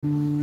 Vou mergulhando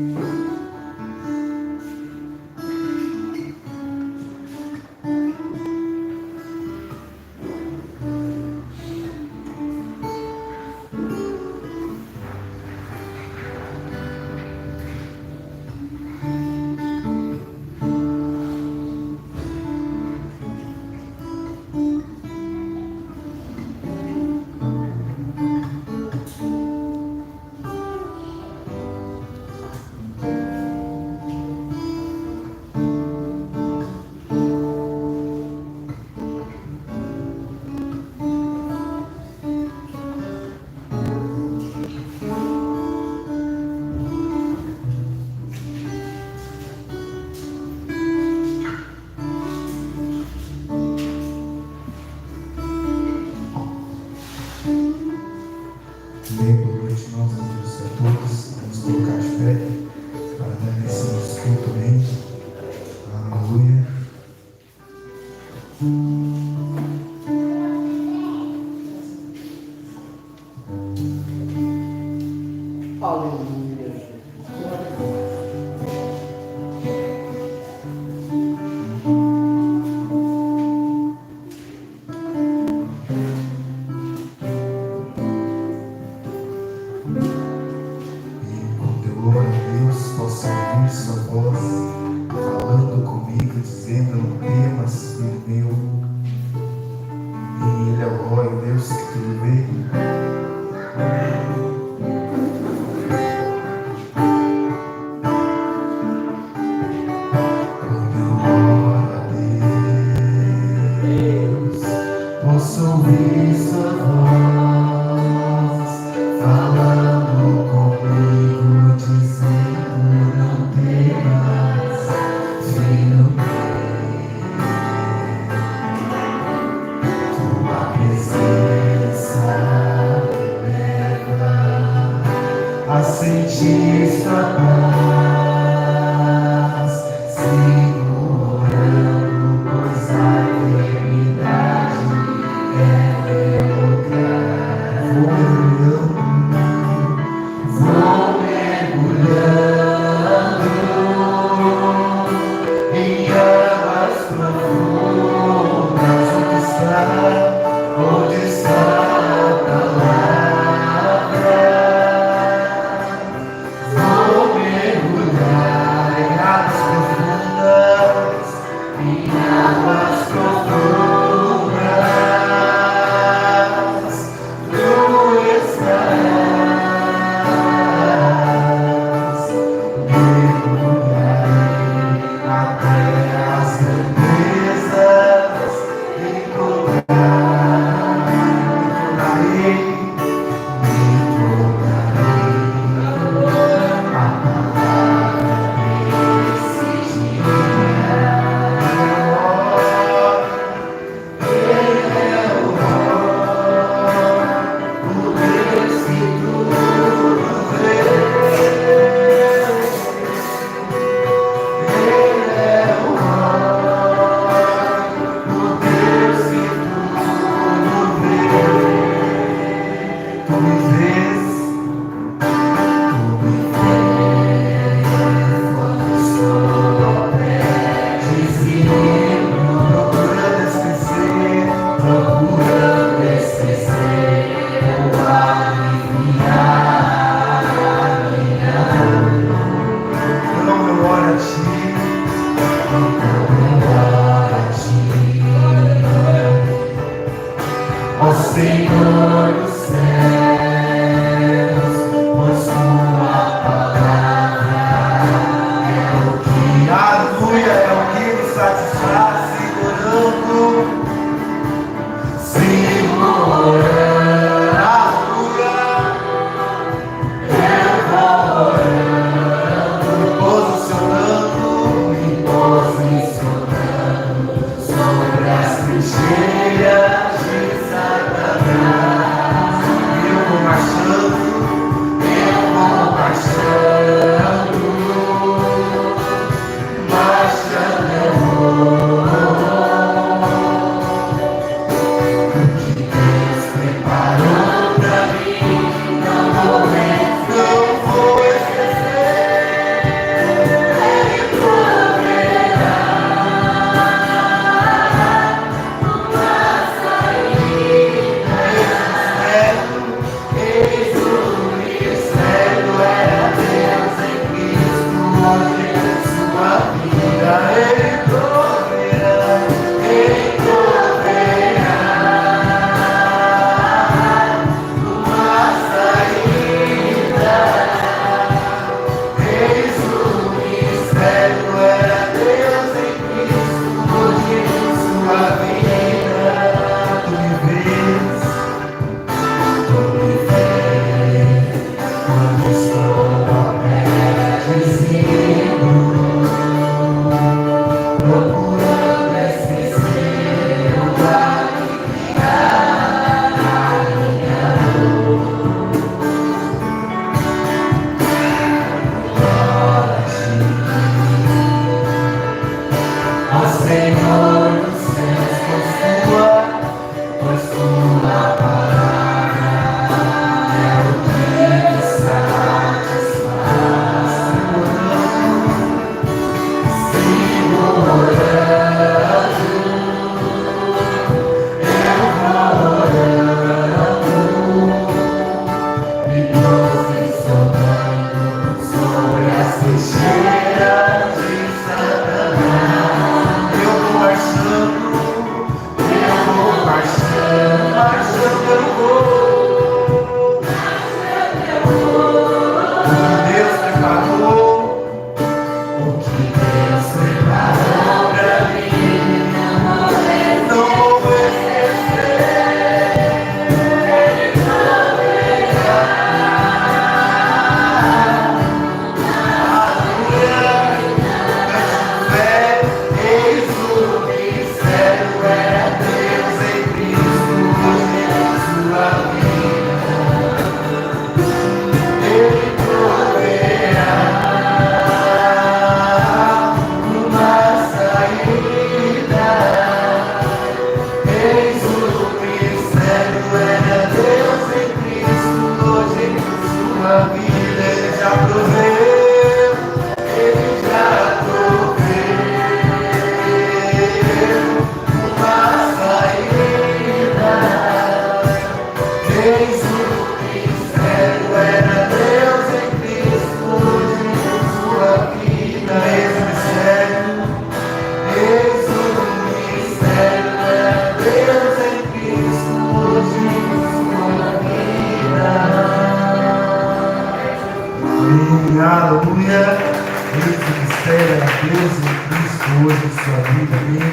aleluia. Eis o mistério da Deus em Cristo hoje em sua vida, amém.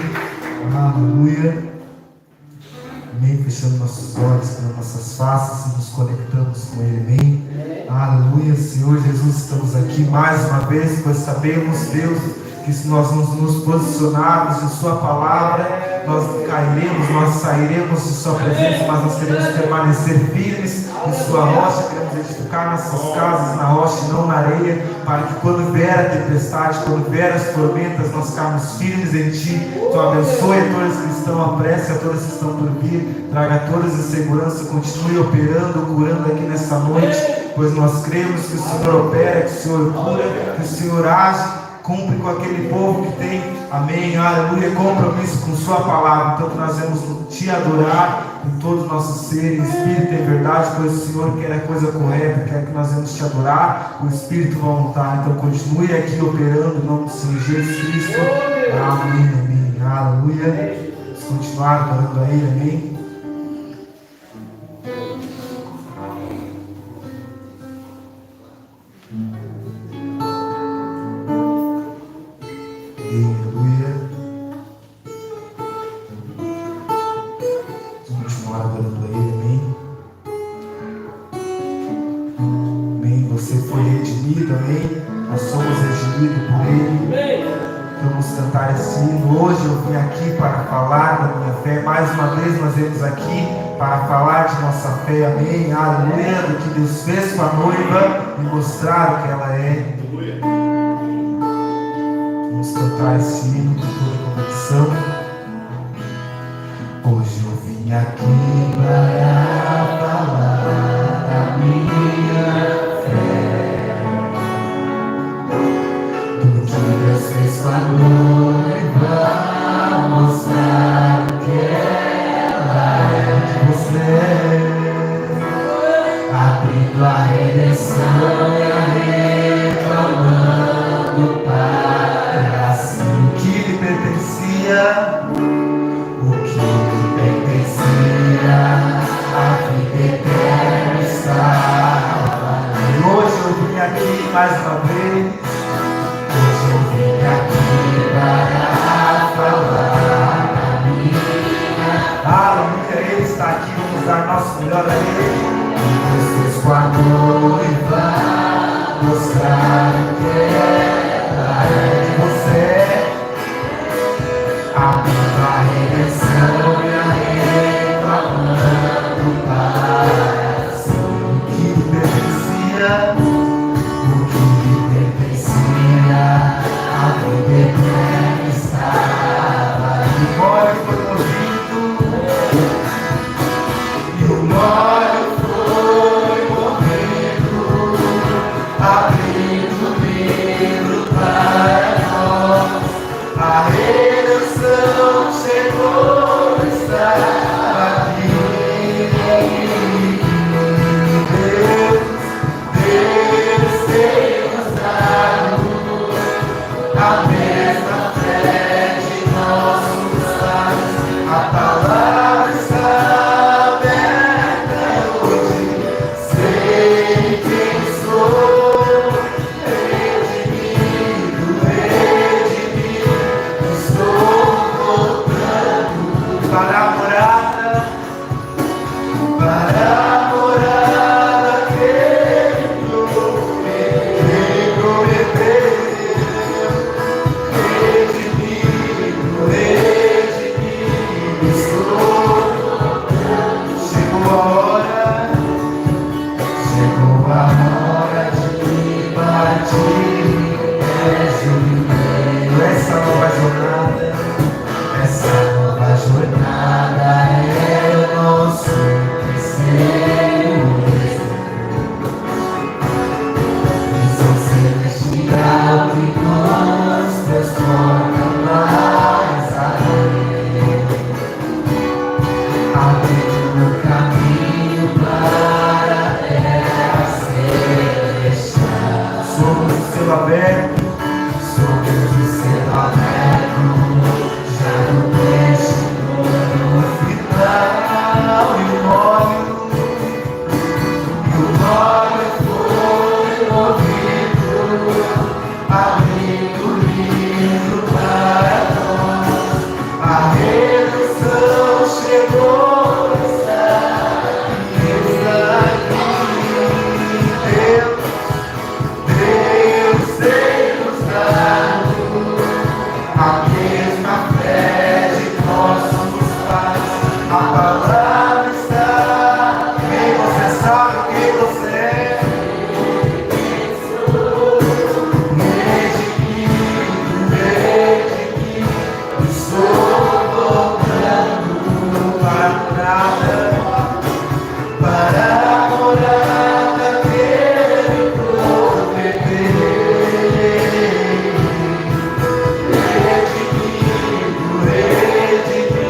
Aleluia. Amém. Fechando nossos olhos para nossas faces e nos conectamos com Ele, amém. Aleluia. Senhor Jesus, estamos aqui mais uma vez, pois sabemos, Deus, que se nós nos posicionarmos em Sua palavra, nós cairemos, nós sairemos de Sua presença, mas nós queremos permanecer firmes em Sua rocha, queremos edificar nossas casas na rocha e não na areia, para que quando vier a tempestade, quando vier as tormentas, nós ficarmos firmes em Ti. Então abençoe a todos que estão à prece, a todos que estão por vir, traga a todos em segurança, continue operando, curando aqui nessa noite, pois nós cremos que o Senhor opera, que o Senhor cura, que o Senhor age, cumpre com aquele povo que tem, amém, aleluia, compromisso com Sua palavra. Então que nós vamos Te adorar com todo o nosso ser, em espírito e em verdade, pois o Senhor quer a coisa correta, quer que nós vamos Te adorar, o Espírito vai montar. Então continue aqui operando em nome do Senhor Jesus Cristo, amém, amém, aleluia. Vamos continuar adorando a Ele, amém. Hoje eu vim aqui para falar da minha fé. Mais uma vez nós viemos aqui para falar de nossa fé, amém, aleluia, do que Deus fez com a noiva e mostrar o que ela é. Vamos cantar esse hino com toda convicção. Hoje eu vim aqui para falar da minha fé, do que Deus fez com a noiva, mostrar o que ela é de você, abrindo a redenção e reclamando para si o que lhe pertencia, a vida eterna estava. E hoje eu vim aqui mais uma vez. Hoje eu vim aqui para falar da minha. Aleluia, Ele está aqui, vamos dar nosso melhor a Ele. E vocês com a noiva mostrar o que ela é de você, abrindo a redenção e a reclamando para si o que lhe pertencia, o que lhe pertencia, a vida eterna estava. E o óleo foi movido, e o óleo foi movido, abrindo o livro para nós. A redenção chegou, está aqui. Deus tem mostrado a mesma fé de nossos pais. A palavra está aberta hoje. Sei quem sou, redimido, estou voltando para a morada, para a morada que prometeu. Redimido, estou voltando. Chegou a hora de partir. Essa nova jornada é o nosso terceiro visão celestial que nos transporta mais além, abrindo o caminho para a terra celestial. Somos o céu aberto, somos o céu aberto, já no destino, no final, e o óleo foi movido, abrindo o livro para nós. A redenção chegou, está aqui. Deus tem nos dado a mesma fé de nossos pais. A palavra está quem você sabe quem você é. Estou voltando para a morada que Ele prometeu. Redimido,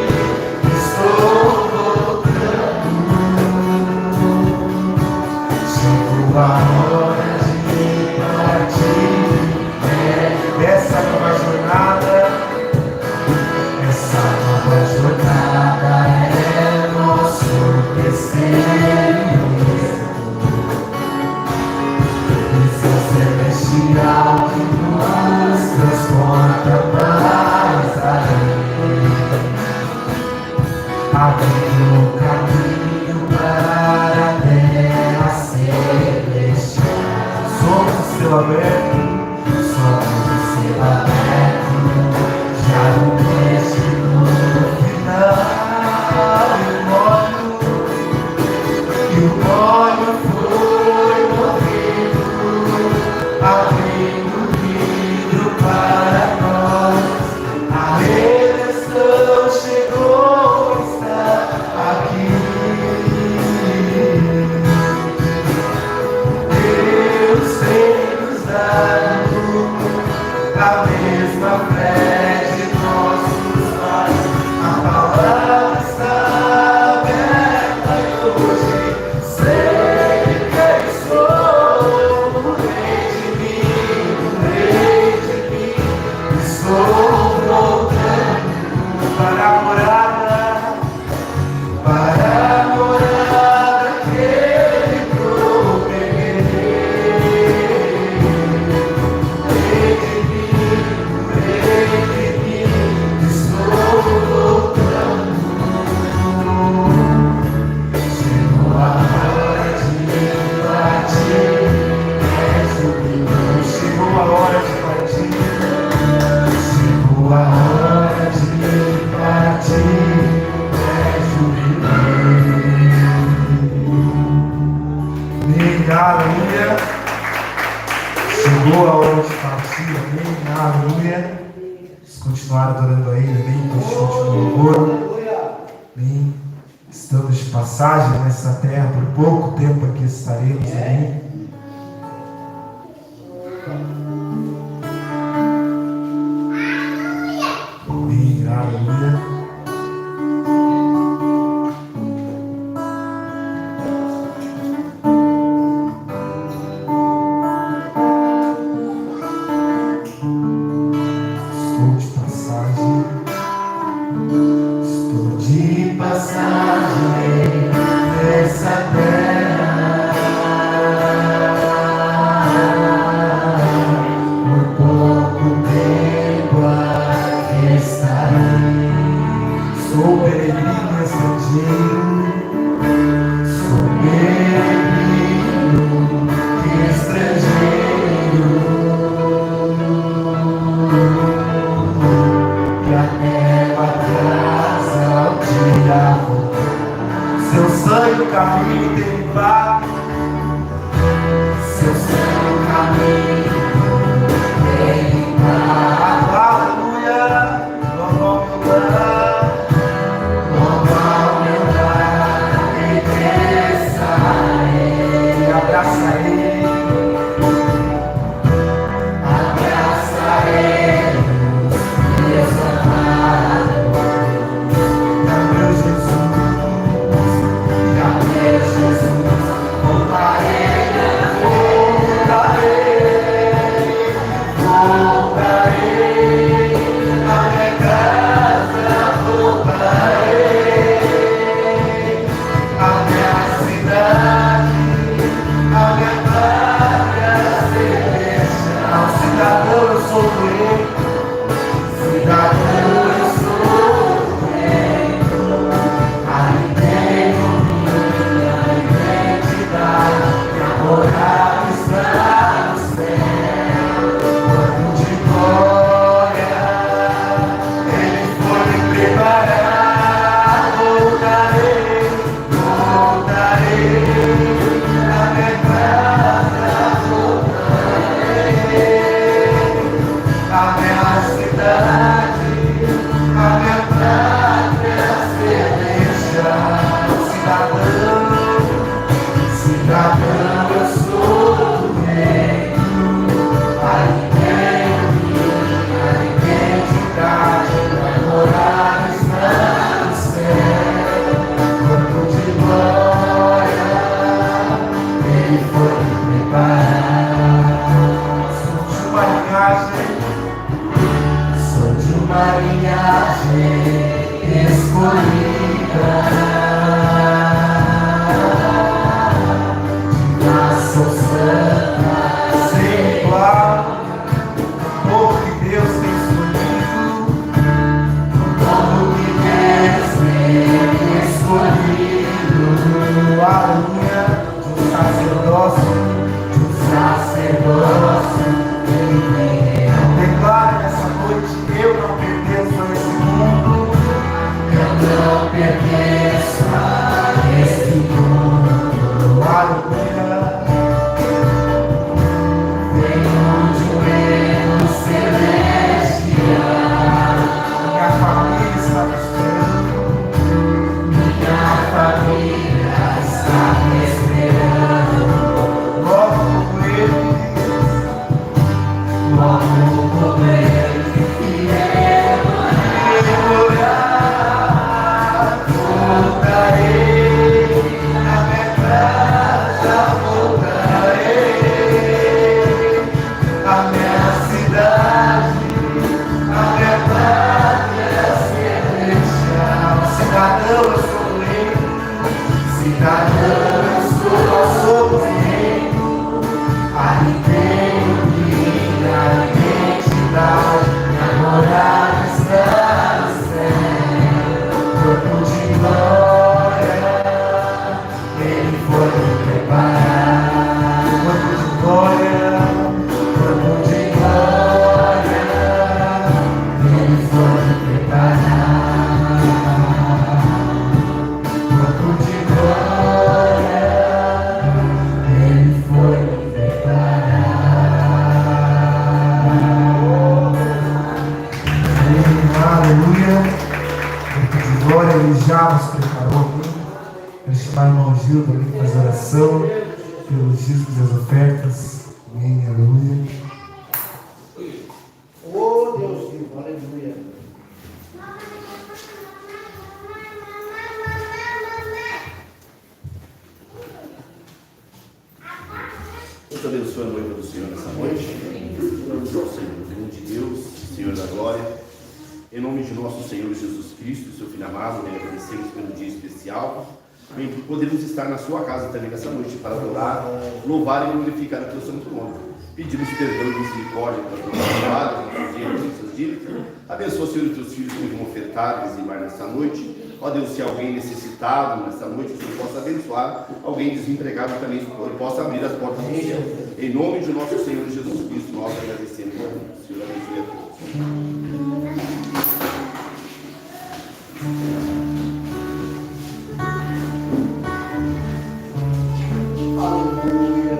estou voltando. Chegou a hora de partir. Essa nova jornada. Essa nova jornada é nosso destino. Visão celestial que nos transporta mais além, abrindo o caminho para a terra celestial. Somos o céu aberto, somos o céu aberto. Já no destino final, e o óleo foi movido, abrindo o vidro para nós. A redenção chegou, está aqui. Deus tem nos dado a mesma fé de nossos pais. A palavra está aberta e hoje sei quem sou. Redimido, estou voltando para a morada que Ele prometeu. Estou voltando. Chegou a hora de partir. Chegou a hora de partir. Chegou a hora de partir. Aleluia. Chegou a hora de partir. Amém. Aleluia. Vamos continuar adorando a Ele. Amém. Continua de louvor. Amém. Estamos de passagem nessa terra. Por pouco tempo aqui estaremos. Amém. Amém. Aleluia. cidadão linhagem, sou de uma linhagem escolhida, de nação santa, exemplar, povo que Deus tem escolhido, povo que Deus tem escolhido, aleluia, de um sacerdócio, ele vem real. declara nessa noite, eu não pertenço a esse mundo, Eu não pertenço a esse mundo, aleluia, venho de um reino celestial. minha família está me esperando, Minha família está me esperando, logo como eles, como ele fiel. voltarei, na minha casa voltarei, a minha cidade, a minha pátria celestial, cidadão eu sou do reino, cidadão eu sou, nós somos reino, ali tenho minha identidade, minha morada está no céu, corpo de glória, ele foi me preparar, corpo de glória, Ele foi me preparar, corpo de glória, ele foi me preparar. aleluia, corpo de glória, ele já nos preparou, amém? Quero chamar o irmão Gildo ali para fazer oração, pelos dízimos e as ofertas, amém, aleluia. Oh, Deus vivo, aleluia. Deus abençoe a noiva do Senhor nessa noite. Oramos ao Senhor, grande Deus, Senhor da glória. Em nome de nosso Senhor Jesus Cristo, seu Filho amado, nele agradecemos pelo dia especial. Amém. Podemos estar na sua casa também nessa noite para adorar, louvar e glorificar o teu santo nome. Pedimos perdão e misericórdia para todos os lados, seus dívidas. Abençoa, Senhor, os teus filhos que vão ofertar e dizimar nessa noite. Ó Deus, se alguém necessitado nessa noite, o Senhor possa abençoar. Alguém desempregado também, Ele possa abrir as portas do céu. Em nome de nosso Senhor Jesus Cristo, nós agradecemos a Deus. Senhor, abençoe a todos. Aleluia.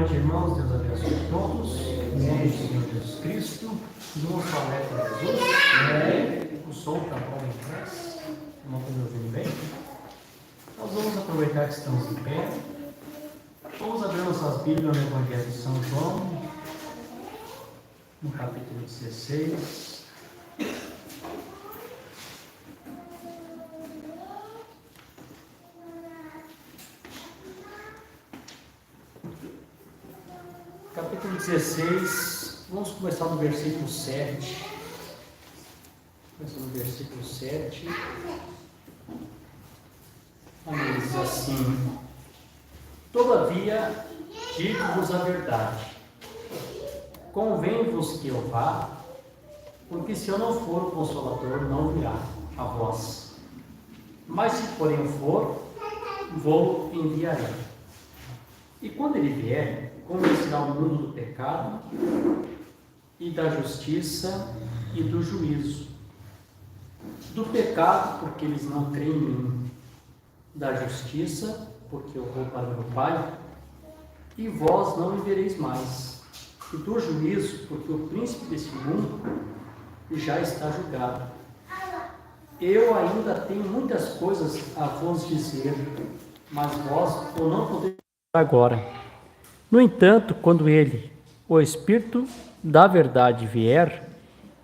noite, irmãos. Deus abençoe a todos. Em nome do Senhor Jesus Cristo. Vamos falar com Jesus. O som está bom em paz. Não estou me ouvindo bem. Nós vamos aproveitar que estamos em pé. Vamos abrir nossas Bíblias no Evangelho de São João, no capítulo 16. Capítulo 16, vamos começar no versículo 7. Começando no versículo 7. Diz assim: Todavia, digo-vos a verdade, convém-vos que eu vá, porque se eu não for, o Consolador não virá a vós. Mas se porém eu for, vou enviarei. E quando ele vier, convencerá o mundo do pecado e da justiça e do juízo. Do pecado, porque eles não creem em mim. Da justiça, porque eu vou para meu Pai, e vós não me vereis mais. E do juízo, porque o príncipe desse mundo já está julgado. Eu ainda tenho muitas coisas a vos dizer, mas vós o não podeis agora. No entanto, quando ele, o Espírito da verdade, vier,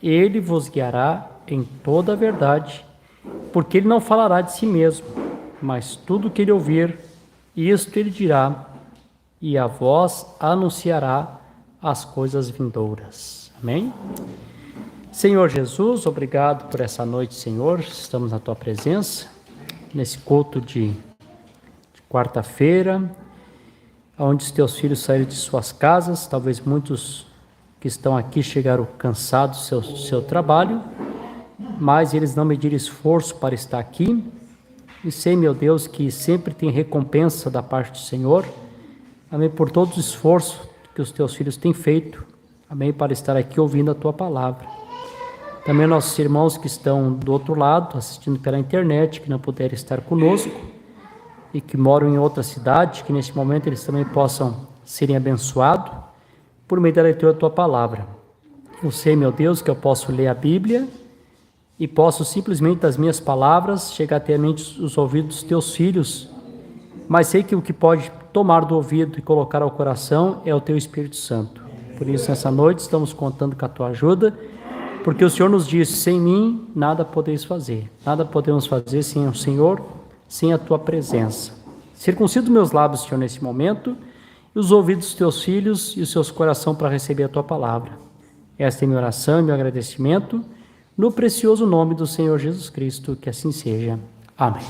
ele vos guiará em toda a verdade, porque ele não falará de si mesmo, mas tudo o que ele ouvir, isto ele dirá, e a vós anunciará as coisas vindouras. Amém? Senhor Jesus, obrigado por essa noite, Senhor. Estamos na tua presença, nesse culto de quarta-feira, onde os teus filhos saíram de suas casas. Talvez muitos que estão aqui chegaram cansados do seu trabalho, mas eles não mediram esforço para estar aqui. E sei, meu Deus, que sempre tem recompensa da parte do Senhor. Amém, por todo o esforço que os teus filhos têm feito. Amém, para estar aqui ouvindo a tua palavra. Também nossos irmãos que estão do outro lado, assistindo pela internet, que não puderam estar conosco e que moram em outra cidade, que neste momento eles também possam serem abençoados por meio da leitura da tua palavra. Eu sei, meu Deus, que eu posso ler a Bíblia e posso simplesmente das minhas palavras chegar até a mente os ouvidos dos teus filhos, mas sei que o que pode tomar do ouvido e colocar ao coração é o teu Espírito Santo. Por isso, nessa noite, estamos contando com a tua ajuda, porque o Senhor nos disse: sem mim nada podeis fazer, nada podemos fazer sem o Senhor, sem a tua presença. Circuncida meus lábios, Senhor, nesse momento, e os ouvidos dos teus filhos e os seus corações para receber a tua palavra. Esta é minha oração e meu agradecimento, no precioso nome do Senhor Jesus Cristo, que assim seja. Amém.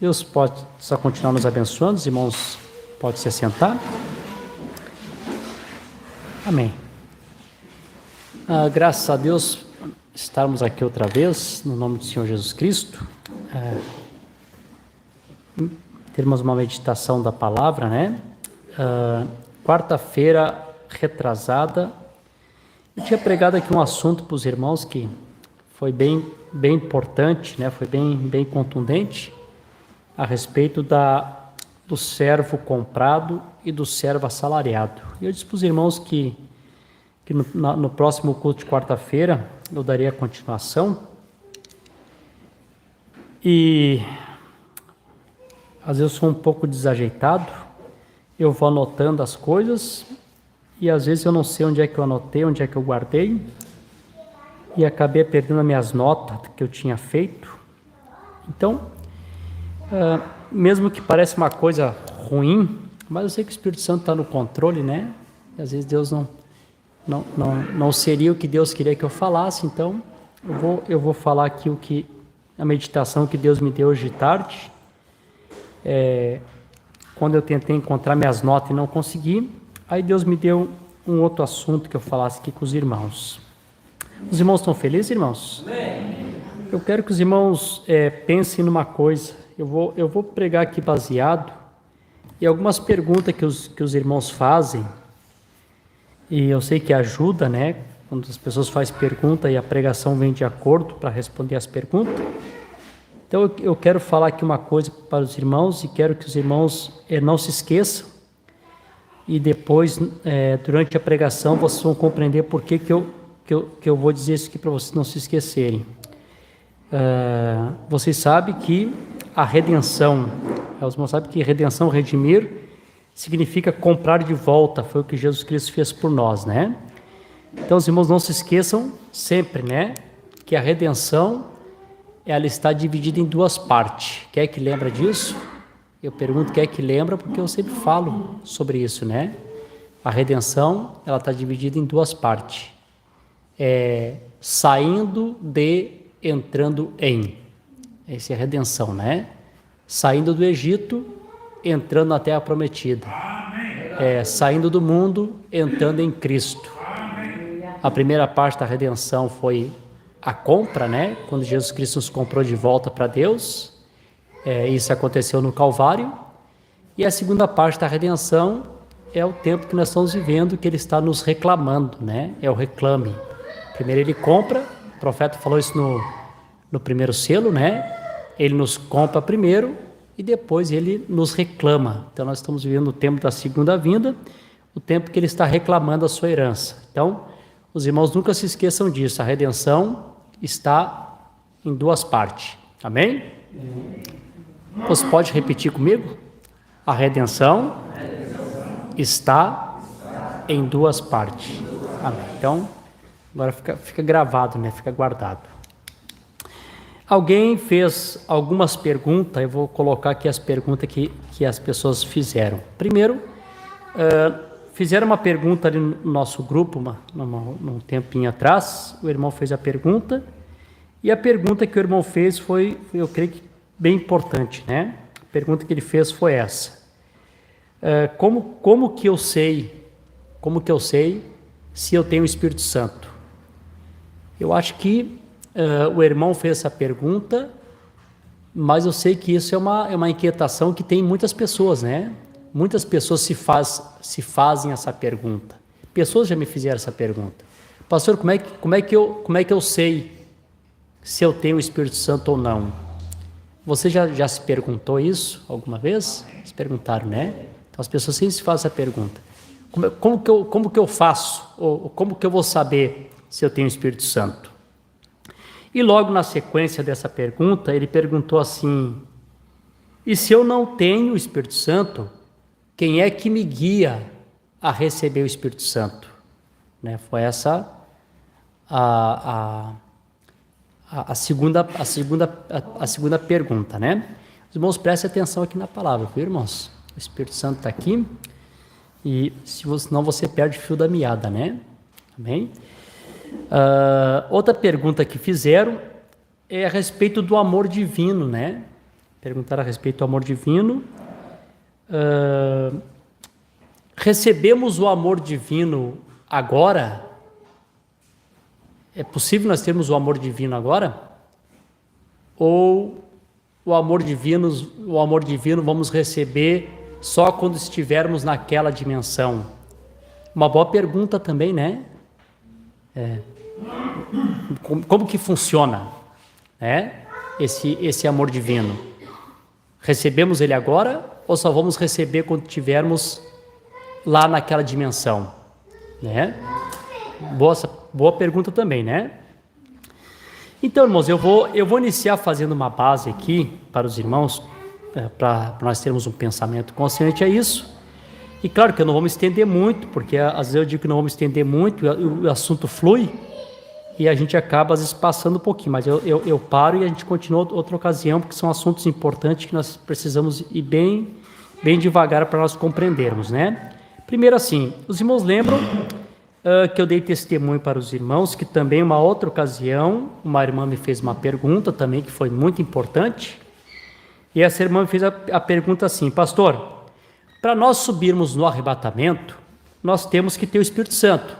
Deus pode só continuar nos abençoando, os irmãos podem se assentar. Amém. Graças a Deus estarmos aqui outra vez, no nome do Senhor Jesus Cristo. Termos uma meditação da palavra, né? Quarta-feira retrasada, eu tinha pregado aqui um assunto para os irmãos que foi bem importante, né? Foi bem contundente, a respeito do servo comprado e do servo assalariado. E eu disse para os irmãos que no próximo culto de quarta-feira eu daria a continuação. E às vezes eu sou um pouco desajeitado, eu vou anotando as coisas e às vezes eu não sei onde é que eu anotei, onde é que eu guardei, e acabei perdendo as minhas notas que eu tinha feito. Então, mesmo que pareça uma coisa ruim, mas eu sei que o Espírito Santo está no controle, né? E às vezes Deus não seria o que Deus queria que eu falasse. Então eu vou falar aqui a meditação que Deus me deu hoje de tarde. Quando eu tentei encontrar minhas notas e não consegui, aí Deus me deu um outro assunto que eu falasse aqui com os irmãos. Os irmãos estão felizes, irmãos? Amém. Eu quero que os irmãos pensem numa coisa. Eu vou pregar aqui baseado em algumas perguntas que os irmãos fazem, e eu sei que ajuda, né? Quando as pessoas fazem pergunta e a pregação vem de acordo para responder as perguntas. Então eu quero falar aqui uma coisa para os irmãos e quero que os irmãos não se esqueçam e depois, durante a pregação, vocês vão compreender por que eu vou dizer isso aqui para vocês não se esquecerem. Vocês sabem que a redenção, os irmãos sabem que redenção, redimir, significa comprar de volta, foi o que Jesus Cristo fez por nós, né? Então, os irmãos não se esqueçam sempre, né, que a redenção, ela está dividida em duas partes. Quem é que lembra disso? Eu pergunto quem é que lembra, porque eu sempre falo sobre isso, né? A redenção, ela está dividida em duas partes. Saindo de, entrando em. Essa é a redenção, né? Saindo do Egito, entrando na Terra Prometida. Saindo do mundo, entrando em Cristo. A primeira parte da redenção foi a compra, né? Quando Jesus Cristo nos comprou de volta para Deus. Isso aconteceu no Calvário. E a segunda parte da redenção é o tempo que nós estamos vivendo, que Ele está nos reclamando, né? É o reclame. Primeiro Ele compra, o profeta falou isso no primeiro selo, né? Ele nos compra primeiro e depois Ele nos reclama. Então nós estamos vivendo o tempo da segunda vinda, o tempo que Ele está reclamando a sua herança. Então, os irmãos nunca se esqueçam disso, a redenção está em duas partes. Amém? Você pode repetir comigo? A redenção está em duas partes. Amém. Então, agora fica gravado, né? Fica guardado. Alguém fez algumas perguntas, eu vou colocar aqui as perguntas que as pessoas fizeram. Primeiro, fizeram uma pergunta ali no nosso grupo, num tempinho atrás, o irmão fez a pergunta, e a pergunta que o irmão fez foi, eu creio que bem importante, né? A pergunta que ele fez foi essa. Como que eu sei se eu tenho o Espírito Santo? Eu acho que o irmão fez essa pergunta, mas eu sei que isso é uma inquietação que tem muitas pessoas, né? Muitas pessoas se fazem essa pergunta. Pessoas já me fizeram essa pergunta. Pastor, como é que eu sei se eu tenho o Espírito Santo ou não? Você já se perguntou isso alguma vez? Se perguntaram, né? Então as pessoas sempre se fazem essa pergunta. Como que eu faço? Ou como que eu vou saber se eu tenho o Espírito Santo? E logo na sequência dessa pergunta, ele perguntou assim: e se eu não tenho o Espírito Santo, quem é que me guia a receber o Espírito Santo? Né? Foi essa a segunda pergunta, né? Os irmãos, prestem atenção aqui na palavra, viu, irmãos? O Espírito Santo está aqui, e senão você perde o fio da meada, né? Amém? Outra pergunta que fizeram é a respeito do amor divino, né? Perguntaram a respeito do amor divino. Recebemos o amor divino agora? É possível nós termos o amor divino agora? Ou o amor divino vamos receber só quando estivermos naquela dimensão? Uma boa pergunta também, né? Como que funciona, né? Esse amor divino? Recebemos ele agora ou só vamos receber quando estivermos lá naquela dimensão, né? Boa pergunta também, né? Então, irmãos, eu vou iniciar fazendo uma base aqui para os irmãos, para nós termos um pensamento consciente a isso. E claro que eu não vou me estender muito, porque às vezes eu digo que não vou me estender muito, o assunto flui e a gente acaba às vezes passando um pouquinho, mas eu paro e a gente continua outra ocasião, porque são assuntos importantes que nós precisamos ir bem devagar para nós compreendermos, né? Primeiro assim, os irmãos lembram que eu dei testemunho para os irmãos, que também uma outra ocasião, uma irmã me fez uma pergunta também, que foi muito importante, e essa irmã me fez a pergunta assim: pastor, para nós subirmos no arrebatamento, nós temos que ter o Espírito Santo,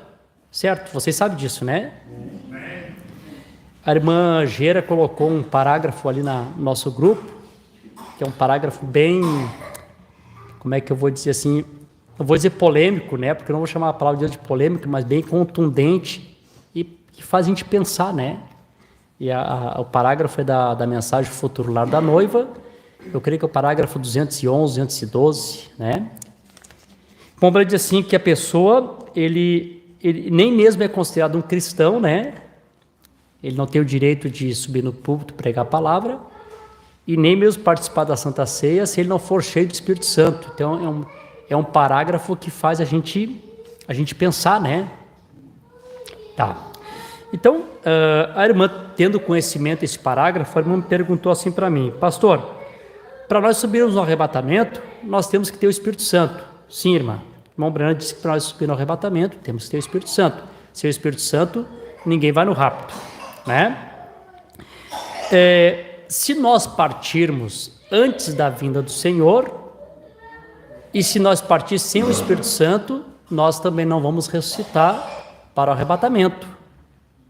certo? Vocês sabem disso, né? A irmã Gera colocou um parágrafo ali no nosso grupo, que é um parágrafo bem, como é que eu vou dizer assim, eu vou dizer polêmico, né? Porque eu não vou chamar a palavra de polêmico, mas bem contundente e que faz a gente pensar, né? E o parágrafo é da mensagem Futuro Lar da Noiva. Eu creio que é o parágrafo 211, 212, né? Pomba diz assim que a pessoa, ele nem mesmo é considerado um cristão, né? Ele não tem o direito de subir no púlpito, pregar a palavra, e nem mesmo participar da Santa Ceia se ele não for cheio do Espírito Santo. Então é um parágrafo que faz a gente pensar, né? Tá. Então, a irmã, tendo conhecimento desse parágrafo, a irmã me perguntou assim para mim: pastor, para nós subirmos no arrebatamento, nós temos que ter o Espírito Santo. Sim, irmã. O irmão Brana disse que para nós subir no arrebatamento, temos que ter o Espírito Santo. Sem o Espírito Santo, ninguém vai no rapto, né? Se nós partirmos antes da vinda do Senhor, e se nós partirmos sem o Espírito Santo, nós também não vamos ressuscitar para o arrebatamento,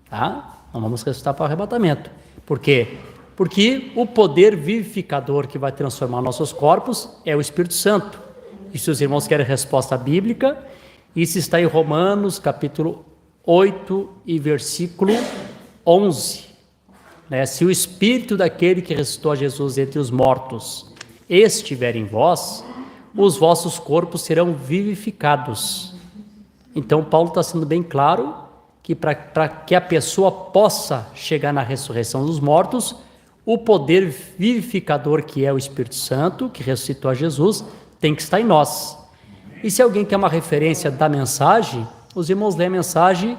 tá? Não vamos ressuscitar para o arrebatamento. Por quê? Porque o poder vivificador que vai transformar nossos corpos é o Espírito Santo. E se os irmãos querem resposta bíblica, isso está em Romanos, capítulo 8 e versículo 11. Né? Se o Espírito daquele que ressuscitou a Jesus entre os mortos estiver em vós, os vossos corpos serão vivificados. Então, Paulo está sendo bem claro que para que a pessoa possa chegar na ressurreição dos mortos, o poder vivificador que é o Espírito Santo, que ressuscitou a Jesus, tem que estar em nós. E se alguém quer uma referência da mensagem, os irmãos lêem a mensagem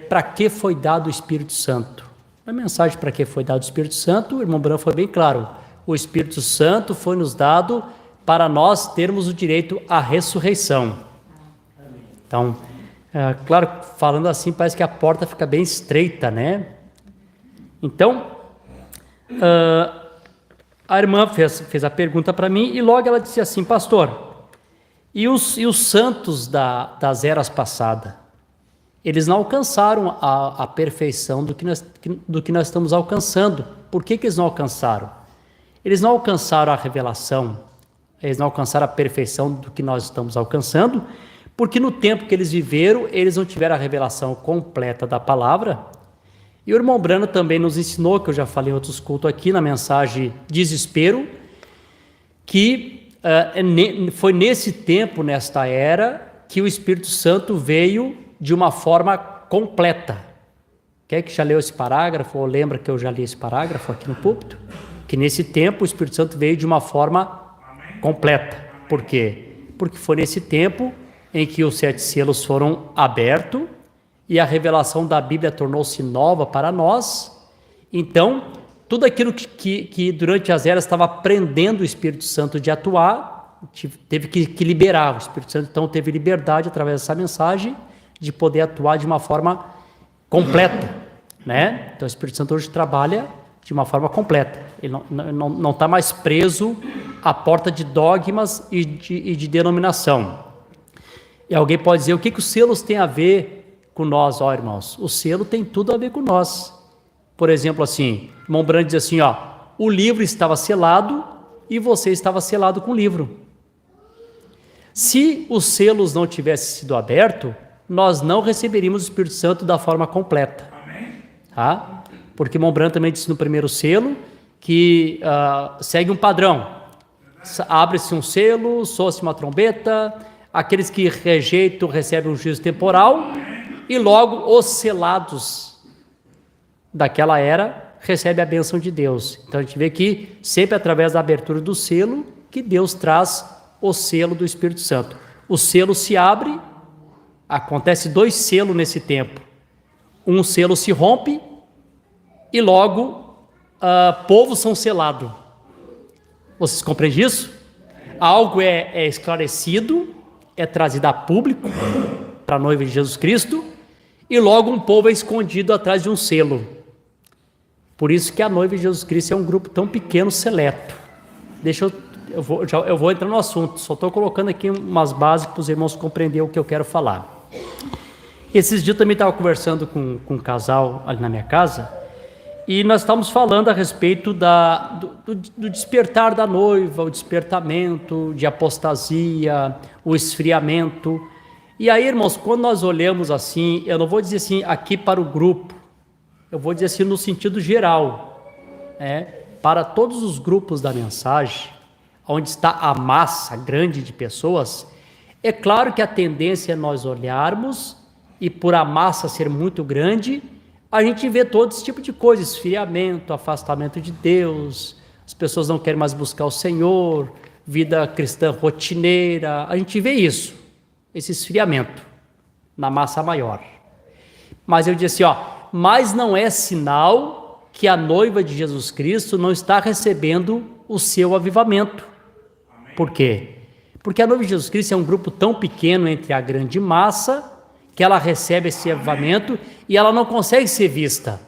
para que foi dado o Espírito Santo. A mensagem para que foi dado o Espírito Santo, o irmão Branco foi bem claro. O Espírito Santo foi nos dado para nós termos o direito à ressurreição. Então, claro, falando assim, parece que a porta fica bem estreita, né? Então, a irmã fez a pergunta para mim e logo ela disse assim: pastor, e os santos das eras passadas? Eles não alcançaram a perfeição do que nós estamos alcançando. Por que eles não alcançaram? Eles não alcançaram a revelação, eles não alcançaram a perfeição do que nós estamos alcançando, porque no tempo que eles viveram, eles não tiveram a revelação completa da palavra. E o irmão Brano também nos ensinou, que eu já falei em outros cultos aqui, na mensagem Desespero, que foi nesse tempo, nesta era, que o Espírito Santo veio de uma forma completa. Quem é que já leu esse parágrafo, ou lembra que eu já li esse parágrafo aqui no púlpito? Que nesse tempo o Espírito Santo veio de uma forma completa. Por quê? Porque foi nesse tempo em que os 7 selos foram abertos e a revelação da Bíblia tornou-se nova para nós. Então, tudo aquilo que durante as eras estava prendendo o Espírito Santo de atuar, teve que liberar. O Espírito Santo, então, teve liberdade, através dessa mensagem, de poder atuar de uma forma completa, né? Então, o Espírito Santo hoje trabalha de uma forma completa. Ele não está mais preso à porta de dogmas e de denominação. E alguém pode dizer: o que os selos têm a ver com nós? Ó, irmãos, o selo tem tudo a ver com nós. Por exemplo, assim, o irmão Brando diz assim, ó: o livro estava selado e você estava selado com o livro. Se os selos não tivessem sido abertos, nós não receberíamos o Espírito Santo da forma completa. Tá? Porque o irmão Brando também disse no primeiro selo que segue um padrão. Abre-se um selo, soa-se uma trombeta, aqueles que rejeitam recebem um juízo temporal, e logo os selados daquela era recebem a bênção de Deus. Então a gente vê que sempre através da abertura do selo que Deus traz o selo do Espírito Santo. O selo se abre, acontece 2 selos nesse tempo. Um selo se rompe e logo povos são selados. Vocês compreendem isso? Algo é esclarecido, é trazido a público para a noiva de Jesus Cristo, e logo um povo é escondido atrás de um selo. Por isso que a noiva de Jesus Cristo é um grupo tão pequeno, seleto. Eu vou entrar no assunto, só estou colocando aqui umas bases para os irmãos compreenderem o que eu quero falar. Esses dias eu também estava conversando com um casal ali na minha casa, e nós estávamos falando a respeito do despertar da noiva, o despertamento de apostasia, o esfriamento. E aí, irmãos, quando nós olhamos assim, eu não vou dizer assim aqui para o grupo, eu vou dizer assim no sentido geral, para todos os grupos da mensagem, onde está a massa grande de pessoas, É claro que a tendência é nós olharmos e por a massa ser muito grande, a gente vê todo esse tipo de coisa, esfriamento, afastamento de Deus, as pessoas não querem mais buscar o Senhor, vida cristã rotineira, a gente vê isso, esse esfriamento na massa maior. Mas eu disse assim, mas não é sinal que a noiva de Jesus Cristo não está recebendo o seu avivamento. Por quê? Porque a noiva de Jesus Cristo é um grupo tão pequeno entre a grande massa, que ela recebe esse avivamento e ela não consegue ser vista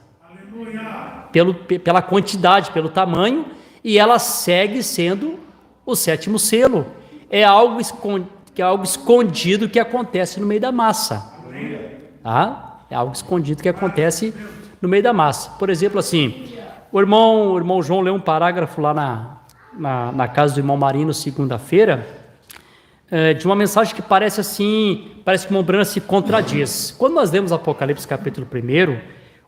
pela quantidade, pelo tamanho, e ela segue sendo o sétimo selo. É algo escondido que acontece no meio da massa. Tá? É algo escondido que acontece no meio da massa. Por exemplo, assim, o irmão João leu um parágrafo lá na casa do irmão Marino, segunda-feira, de uma mensagem que parece que o irmão Brana se contradiz. Quando nós lemos Apocalipse capítulo 1,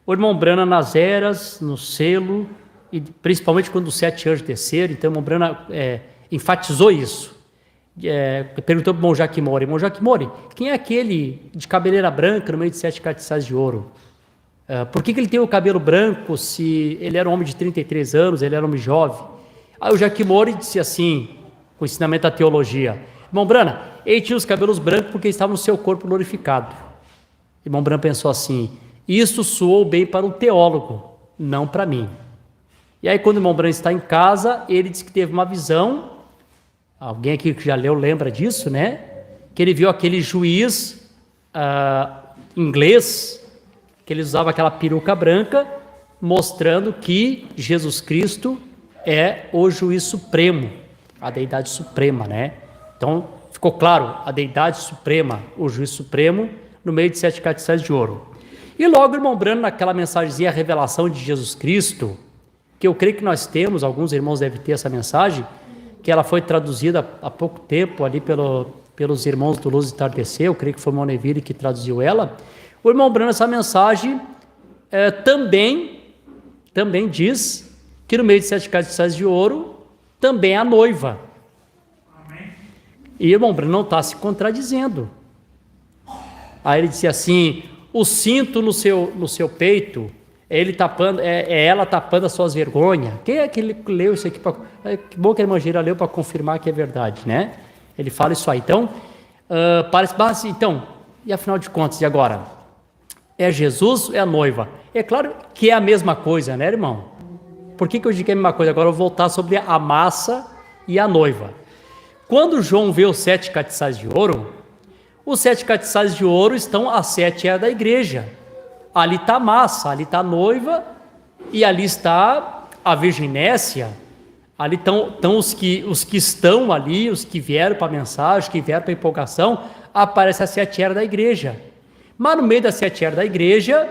o irmão Brana nas eras, no selo, e principalmente quando os 7 anjos desceram, então o irmão Brana enfatizou isso. Perguntou para o irmão Jacques Mori, quem é aquele de cabeleira branca no meio de 7 castiçais de ouro? Por que ele tem o cabelo branco se ele era um homem de 33 anos, ele era um homem jovem? Aí o Jacques Mori disse assim, com o ensinamento da teologia, irmão Brana, ele tinha os cabelos brancos porque estava no seu corpo glorificado. Irmão Brana pensou assim, isso soou bem para um teólogo, não para mim. E aí quando o irmão Brana está em casa, ele disse que teve uma visão, alguém aqui que já leu lembra disso, né? Que ele viu aquele juiz inglês, que ele usava aquela peruca branca, mostrando que Jesus Cristo é o juiz supremo, a deidade suprema, né? Então, ficou claro, a deidade suprema, o juiz supremo, no meio de 7 castiçais de ouro. E logo o irmão Brano, naquela mensagenzinha, a revelação de Jesus Cristo, que eu creio que nós temos, alguns irmãos devem ter essa mensagem, que ela foi traduzida há pouco tempo ali pelos irmãos do Luz e Tardecer, eu creio que foi o Moneville que traduziu ela. O irmão Brano, essa mensagem também diz que no meio de 7 castiçais de ouro também é a noiva. Amém. E o irmão Brano não está se contradizendo. Aí ele disse assim, o cinto no seu peito, ela tapando as suas vergonhas. Quem é que leu isso aqui? Que bom que a irmã Gira leu para confirmar que é verdade, né? Ele fala isso aí. Então, parece, então, e afinal de contas, e agora? É Jesus ou é a noiva? É claro que é a mesma coisa, né, irmão? Por que eu digo que é a mesma coisa? Agora eu vou voltar sobre a massa e a noiva. Quando João vê os 7 castiçais de ouro, os 7 castiçais de ouro estão às 7 eras da igreja. Ali está a massa, ali está a noiva e ali está a virginécia. Ali estão os que estão ali, os que vieram para a mensagem, que vieram para a empolgação, aparece as 7 eras da igreja. Mas no meio das 7 eras da igreja,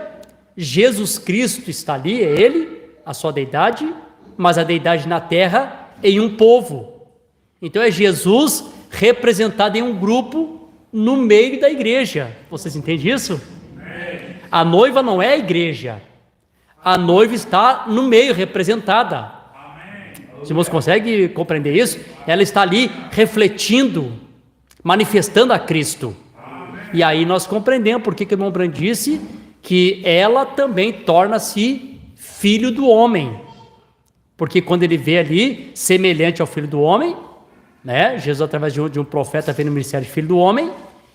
Jesus Cristo está ali, é Ele, a sua deidade, mas a deidade na terra em um povo. Então é Jesus representado em um grupo no meio da igreja. Vocês entendem isso? A noiva não é a igreja. A noiva está no meio, representada. Os irmãos conseguem compreender isso? Ela está ali refletindo, manifestando a Cristo. E aí nós compreendemos porque que o irmão Brando disse que ela também torna-se filho do homem. Porque quando ele vê ali, semelhante ao filho do homem, né? Jesus através de um profeta vem no ministério de filho do homem,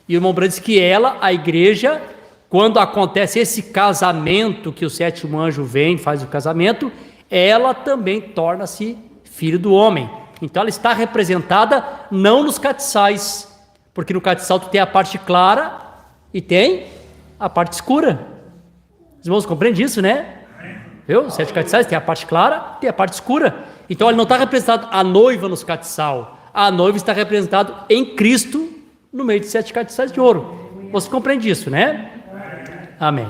e o irmão Brando diz que ela, a igreja, quando acontece esse casamento, que o 7º anjo vem, faz o casamento, ela também torna-se filho do homem. Então ela está representada não nos castiçais, porque no castiçal tu tem a parte clara e tem a parte escura. Os irmãos compreendem isso, né? Viu? 7 castiçais tem a parte clara, tem a parte escura. Então ele não está representado a noiva nos castiçal, a noiva está representada em Cristo no meio de 7 castiçais de ouro. Você compreende isso, né? Amém.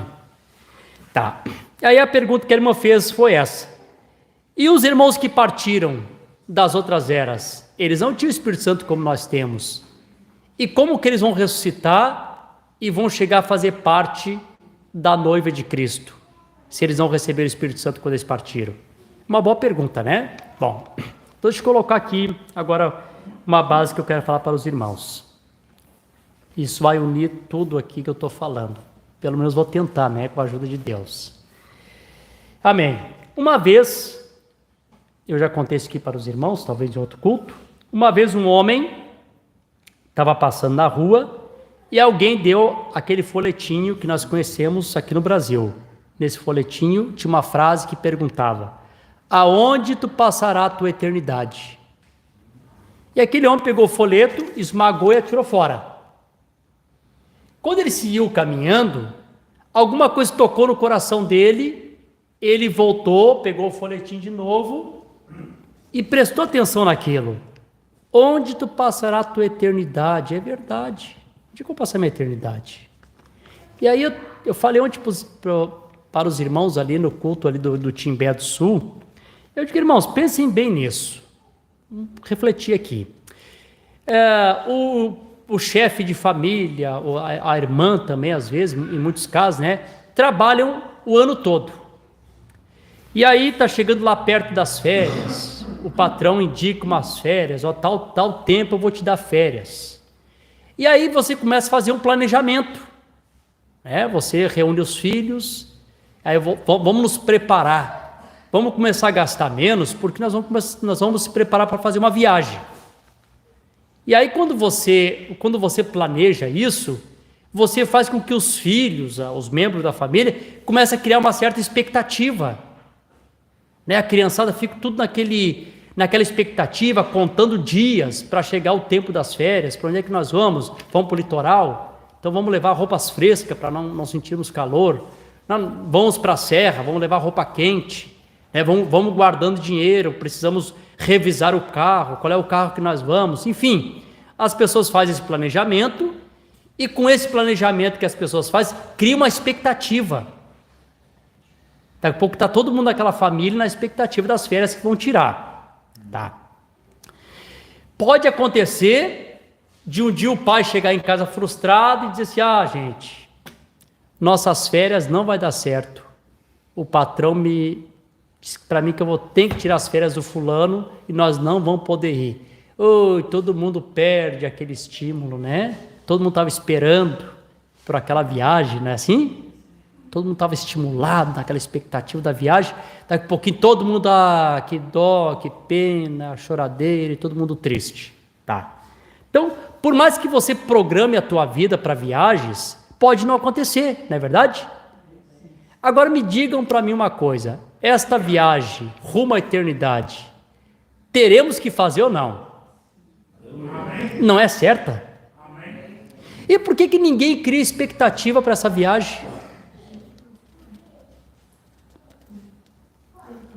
Tá. Aí a pergunta que a irmã fez foi essa. E os irmãos que partiram das outras eras, eles não tinham o Espírito Santo como nós temos. E como que eles vão ressuscitar e vão chegar a fazer parte da noiva de Cristo, se eles não receberam o Espírito Santo quando eles partiram? Uma boa pergunta, né? Bom, então deixa eu colocar aqui agora uma base que eu quero falar para os irmãos. Isso vai unir tudo aqui que eu estou falando. Pelo menos vou tentar, né? Com a ajuda de Deus. Amém. Uma vez, eu já contei isso aqui para os irmãos, talvez em outro culto. Uma vez um homem estava passando na rua e alguém deu aquele folhetinho que nós conhecemos aqui no Brasil. Nesse folhetinho tinha uma frase que perguntava: aonde tu passará a tua eternidade? E aquele homem pegou o folheto, esmagou e atirou fora. Quando ele seguiu caminhando, alguma coisa tocou no coração dele, ele voltou, pegou o folhetim de novo e prestou atenção naquilo. Onde tu passará a tua eternidade? É verdade. Onde eu vou passar a minha eternidade? E aí eu falei ontem para os irmãos ali no culto ali do Timbé do Sul, eu digo, irmãos, pensem bem nisso. Refletir aqui. O chefe de família, a irmã também, às vezes, em muitos casos, né, trabalham o ano todo. E aí está chegando lá perto das férias, o patrão indica umas férias, ó, tal tempo eu vou te dar férias. E aí você começa a fazer um planejamento, né? Você reúne os filhos, aí vamos nos preparar, vamos começar a gastar menos, porque nós vamos se preparar para fazer uma viagem. E aí quando você planeja isso, você faz com que os filhos, os membros da família, comecem a criar uma certa expectativa, né? A criançada fica tudo naquela expectativa, contando dias para chegar o tempo das férias. Para onde é que nós vamos? Vamos para o litoral? Então vamos levar roupas frescas para não sentirmos calor. Vamos para a serra, vamos levar roupa quente, né? Vamos guardando dinheiro, precisamos revisar o carro, qual é o carro que nós vamos, enfim. As pessoas fazem esse planejamento e com esse planejamento que as pessoas fazem, cria uma expectativa. Daqui a pouco está todo mundo daquela família na expectativa das férias que vão tirar. Tá. Pode acontecer de um dia o pai chegar em casa frustrado e dizer assim, gente, nossas férias não vai dar certo. O patrão me disse para mim que eu vou ter que tirar as férias do fulano e nós não vamos poder ir. Todo mundo perde aquele estímulo, né? Todo mundo estava esperando por aquela viagem, não é assim? Todo mundo estava estimulado naquela expectativa da viagem. Daqui a pouquinho todo mundo, que dó, que pena, choradeira e todo mundo triste. Tá. Então, por mais que você programe a tua vida para viagens, pode não acontecer, não é verdade? Agora me digam para mim uma coisa, esta viagem rumo à eternidade, teremos que fazer ou não? Amém. Não é certa? Amém. E por que ninguém cria expectativa para essa viagem?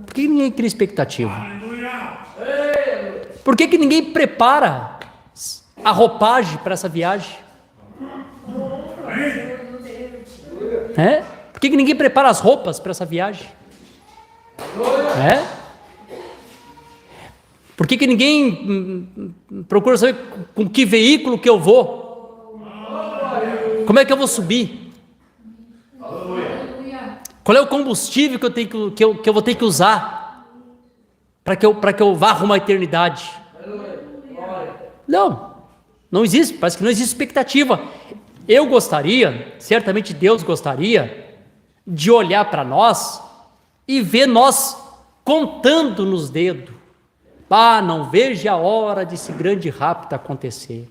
Por que ninguém cria expectativa? Por que ninguém prepara a roupagem para essa viagem? Por que ninguém prepara as roupas para essa viagem? Por que ninguém procura saber com que veículo que eu vou? Como é que eu vou subir? Qual é o combustível que eu vou ter que usar para que eu vá rumo à eternidade? Não existe, parece que não existe expectativa. Eu gostaria, certamente Deus gostaria, de olhar para nós e ver nós contando nos dedos. Não vejo a hora desse grande rapto acontecer.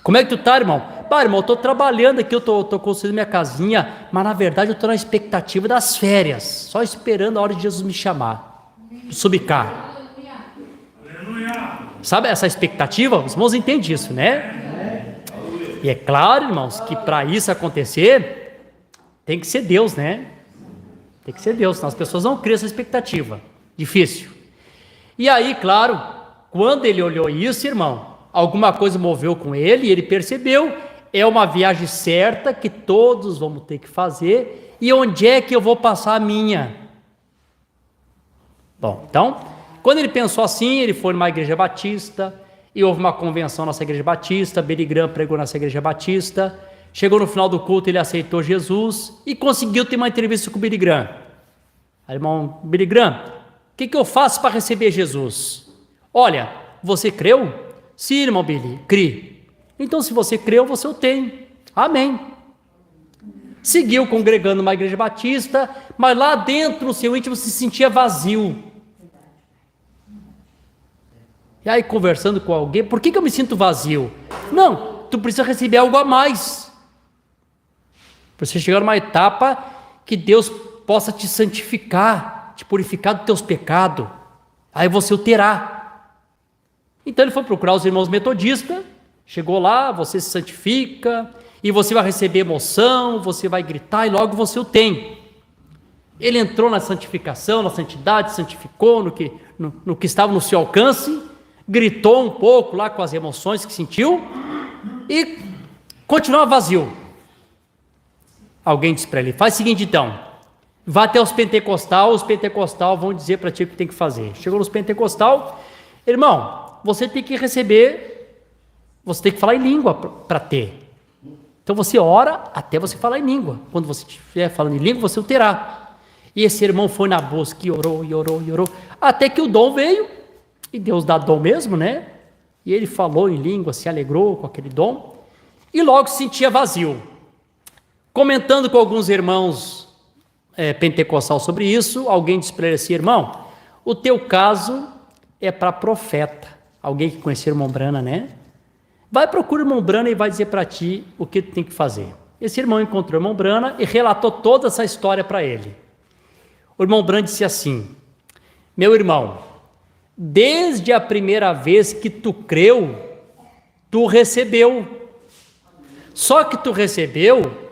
Como é que tu tá, irmão? Irmão, eu estou trabalhando aqui, eu estou construindo minha casinha, mas na verdade eu estou na expectativa das férias, só esperando a hora de Jesus me chamar, subir cá. Sabe essa expectativa? Os irmãos entendem isso, né? E é claro, irmãos, que para isso acontecer, tem que ser Deus, né? Tem que ser Deus, senão as pessoas não criam essa expectativa. Difícil. E aí, claro, quando ele olhou isso, irmão, alguma coisa moveu com ele e ele percebeu, é uma viagem certa que todos vamos ter que fazer, e onde é que eu vou passar a minha? Bom, então, quando ele pensou assim, ele foi numa igreja batista, e houve uma convenção nessa igreja batista, Billy Graham pregou nessa igreja batista, chegou no final do culto, ele aceitou Jesus, e conseguiu ter uma entrevista com o Billy Graham. Aí, irmão, Billy Graham, o que eu faço para receber Jesus? Olha, você creu? Sim, irmão Billy, crie. Então, se você creu, você o tem. Amém. Seguiu congregando numa igreja batista, mas lá dentro, no seu íntimo, se sentia vazio. E aí, conversando com alguém, por que eu me sinto vazio? Não, tu precisa receber algo a mais. Para você chegar numa etapa que Deus possa te santificar, te purificar dos teus pecados. Aí você o terá. Então ele foi procurar os irmãos metodistas, chegou lá, você se santifica, e você vai receber emoção, você vai gritar, e logo você o tem. Ele entrou na santificação, na santidade, santificou no que estava no seu alcance, gritou um pouco lá com as emoções que sentiu, e continuava vazio. Alguém disse para ele, faz o seguinte então, vá até os pentecostal vão dizer para ti o que tem que fazer. Chegou nos pentecostal, irmão, você tem que receber, você tem que falar em língua para ter. Então você ora até você falar em língua. Quando você estiver falando em língua, você o terá. E esse irmão foi na busca e orou, até que o dom veio, e Deus dá dom mesmo, né? E ele falou em língua, se alegrou com aquele dom, e logo se sentia vazio. Comentando com alguns irmãos pentecostal sobre isso, alguém disse para ele assim, irmão, o teu caso é para profeta. Alguém que conhecia o irmão Brana, né? Vai procurar o irmão Brana e vai dizer para ti o que tu tem que fazer. Esse irmão encontrou o irmão Brana e relatou toda essa história para ele. O irmão Brana disse assim, meu irmão, desde a primeira vez que tu creu, tu recebeu. Só que tu recebeu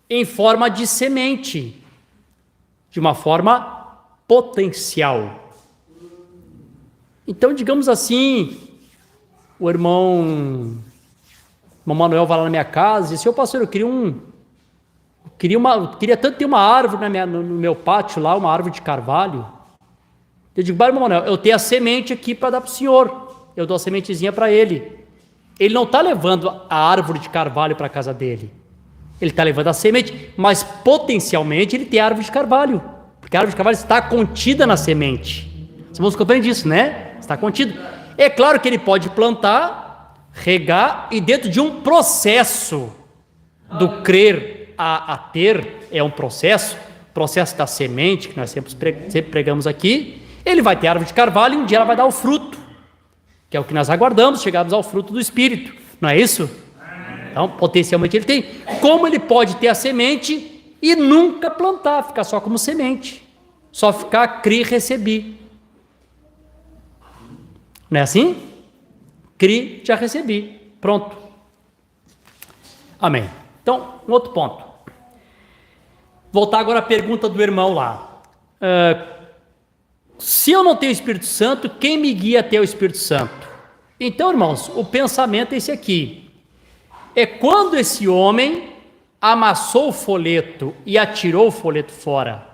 em forma de semente, de uma forma potencial. Então, digamos assim, o irmão Manuel vai lá na minha casa e disse, pastor, eu queria tanto ter uma árvore no meu pátio lá, uma árvore de carvalho. Eu digo, irmão Manuel, eu tenho a semente aqui para dar para o senhor, eu dou a sementezinha para ele. Ele não está levando a árvore de carvalho para a casa dele, ele está levando a semente, mas potencialmente ele tem a árvore de carvalho, porque a árvore de carvalho está contida na semente. Vocês vão compreender isso, né? Está contido. É claro que ele pode plantar, regar, e dentro de um processo do crer a ter, é um processo da semente, que nós sempre pregamos aqui, ele vai ter árvore de carvalho e um dia ela vai dar o fruto, que é o que nós aguardamos, chegarmos ao fruto do Espírito, não é isso? Então, potencialmente ele tem. Como ele pode ter a semente e nunca plantar, ficar só como semente, só ficar cri e recebi. Não é assim? Cri, já recebi. Pronto. Amém. Então, um outro ponto. Voltar agora à pergunta do irmão lá. Se eu não tenho o Espírito Santo, quem me guia até o Espírito Santo? Então, irmãos, o pensamento é esse aqui. É quando esse homem amassou o folheto e atirou o folheto fora,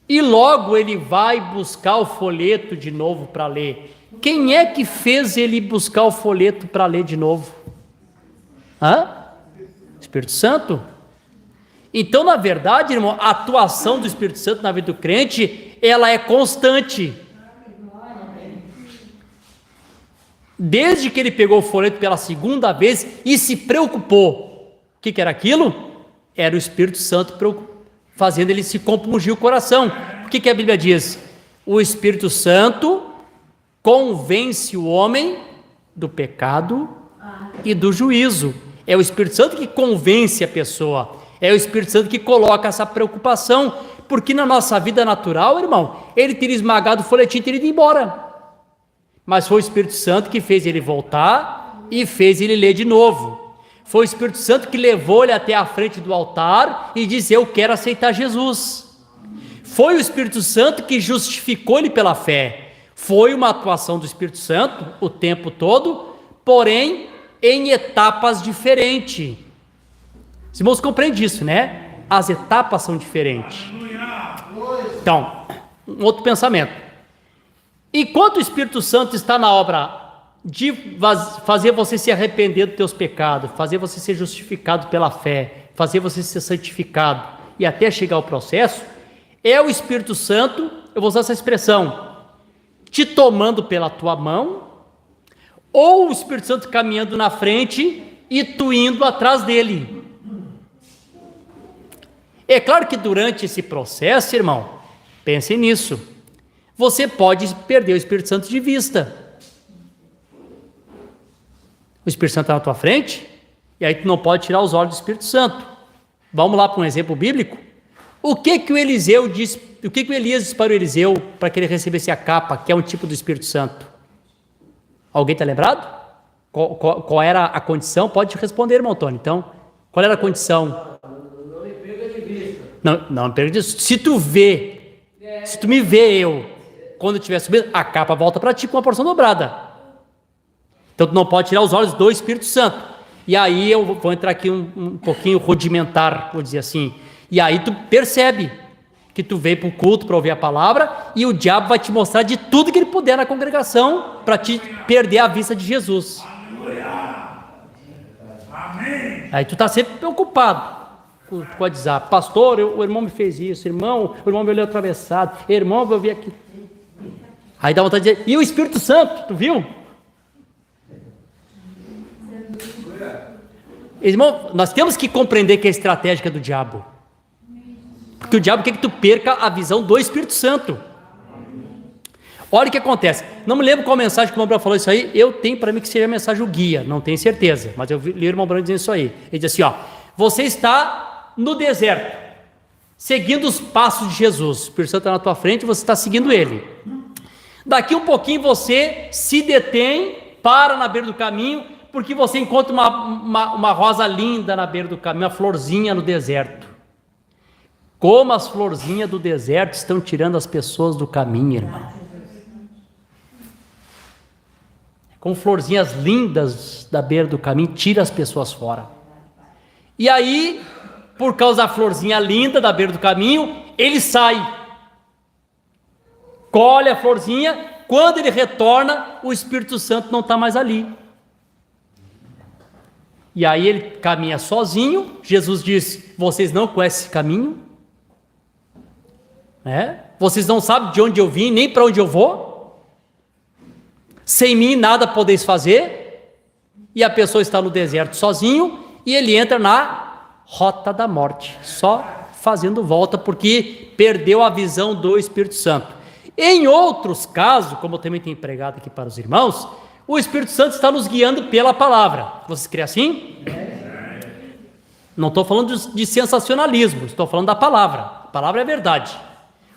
e logo ele vai buscar o folheto de novo para ler. Quem é que fez ele buscar o folheto para ler de novo? Espírito Santo? Então, na verdade, irmão, a atuação do Espírito Santo na vida do crente, ela é constante. Desde que ele pegou o folheto pela segunda vez e se preocupou. O que era aquilo? Era o Espírito Santo fazendo ele se compungir o coração. O que a Bíblia diz? O Espírito Santo convence o homem do pecado e do juízo. É o Espírito Santo que convence a pessoa. É o Espírito Santo que coloca essa preocupação. Porque na nossa vida natural, irmão, ele teria esmagado o folhetim e teria ido embora. Mas foi o Espírito Santo que fez ele voltar e fez ele ler de novo. Foi o Espírito Santo que levou ele até a frente do altar e disse, eu quero aceitar Jesus. Foi o Espírito Santo que justificou ele pela fé. Foi uma atuação do Espírito Santo o tempo todo, porém em etapas diferentes. Os irmãos compreendem isso, né? As etapas são diferentes. Então, um outro pensamento. Enquanto o Espírito Santo está na obra de fazer você se arrepender dos teus pecados, fazer você ser justificado pela fé, fazer você ser santificado e até chegar ao processo, é o Espírito Santo, eu vou usar essa expressão, te tomando pela tua mão, ou o Espírito Santo caminhando na frente e tu indo atrás dele. É claro que durante esse processo, irmão, pense nisso, você pode perder o Espírito Santo de vista. O Espírito Santo está na tua frente, e aí tu não pode tirar os olhos do Espírito Santo. Vamos lá para um exemplo bíblico? O que o Elias disse para o Eliseu para que ele recebesse a capa, que é um tipo do Espírito Santo? Alguém está lembrado? Qual era a condição? Pode responder, irmão Antônio. Então, qual era a condição? Não me perca de vista. Não me perca de vista. Se tu me vê eu, quando eu estiver subindo, a capa volta para ti com uma porção dobrada. Então, tu não pode tirar os olhos do Espírito Santo. E aí eu vou entrar aqui um pouquinho rudimentar, vou dizer assim. E aí tu percebe que tu veio para o culto para ouvir a palavra e o diabo vai te mostrar de tudo que ele puder na congregação para te perder a vista de Jesus. Amém. Aí tu está sempre preocupado com o WhatsApp. Pastor, o irmão me fez isso. O irmão me olhou atravessado. Irmão, eu vi aqui. Aí dá vontade de dizer, e o Espírito Santo, tu viu? Irmão, nós temos que compreender que é a estratégia do diabo. Porque o diabo quer que tu perca a visão do Espírito Santo. Olha o que acontece. Não me lembro qual mensagem que o irmão Branco falou isso aí. Eu tenho para mim que seja a mensagem o guia, não tenho certeza. Mas eu li o irmão Branco dizendo isso aí. Ele diz assim, ó, você está no deserto, seguindo os passos de Jesus. O Espírito Santo está na tua frente e você está seguindo ele. Daqui um pouquinho você se detém, para na beira do caminho, porque você encontra uma rosa linda na beira do caminho, uma florzinha no deserto. Como as florzinhas do deserto estão tirando as pessoas do caminho, irmão. Com florzinhas lindas da beira do caminho, tira as pessoas fora. E aí, por causa da florzinha linda da beira do caminho, ele sai. Colhe a florzinha, quando ele retorna, o Espírito Santo não está mais ali. E aí ele caminha sozinho. Jesus diz, vocês não conhecem esse caminho? Vocês não sabem de onde eu vim, nem para onde eu vou? Sem mim nada podeis fazer. E a pessoa está no deserto sozinho, e ele entra na rota da morte, só fazendo volta, porque perdeu a visão do Espírito Santo. Em outros casos, como eu também tenho pregado aqui para os irmãos, o Espírito Santo está nos guiando pela palavra. Vocês creem assim? Não estou falando de sensacionalismo, estou falando da palavra. A palavra é verdade.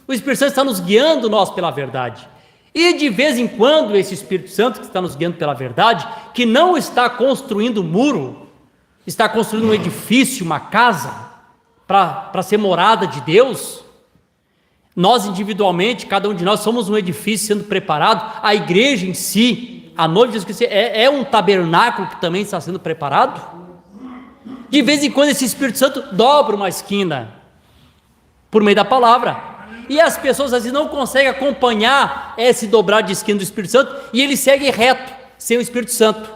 O Espírito Santo está nos guiando nós pela verdade. E de vez em quando esse Espírito Santo que está nos guiando pela verdade, que não está construindo muro, está construindo um edifício, uma casa, para ser morada de Deus. Nós individualmente, cada um de nós somos um edifício sendo preparado. A igreja em si, a noiva de Jesus Cristo, é um tabernáculo que também está sendo preparado. De vez em quando esse Espírito Santo dobra uma esquina por meio da palavra. E as pessoas às vezes não conseguem acompanhar esse dobrar de esquina do Espírito Santo, e ele segue reto, sem o Espírito Santo.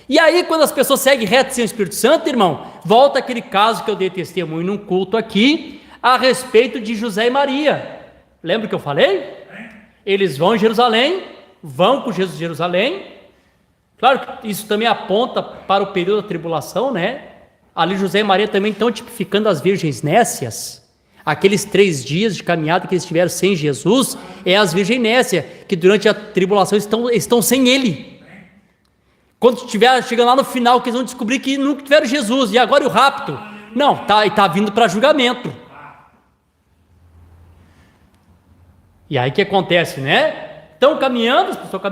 E aí quando as pessoas seguem reto sem o Espírito Santo, irmão, volta aquele caso que eu dei testemunho num culto aqui, a respeito de José e Maria. Lembra que eu falei? Eles vão em Jerusalém, vão com Jesus em Jerusalém. Claro que isso também aponta para o período da tribulação, né? Ali José e Maria também estão tipificando as virgens nécias. Aqueles 3 dias de caminhada que eles tiveram sem Jesus, é as virgens nécias, que durante a tribulação estão sem ele. Quando estiver chegando lá no final, que eles vão descobrir que nunca tiveram Jesus, e agora o rapto? Não, está vindo para julgamento. E aí o que acontece, né? Estão caminhando, as pessoas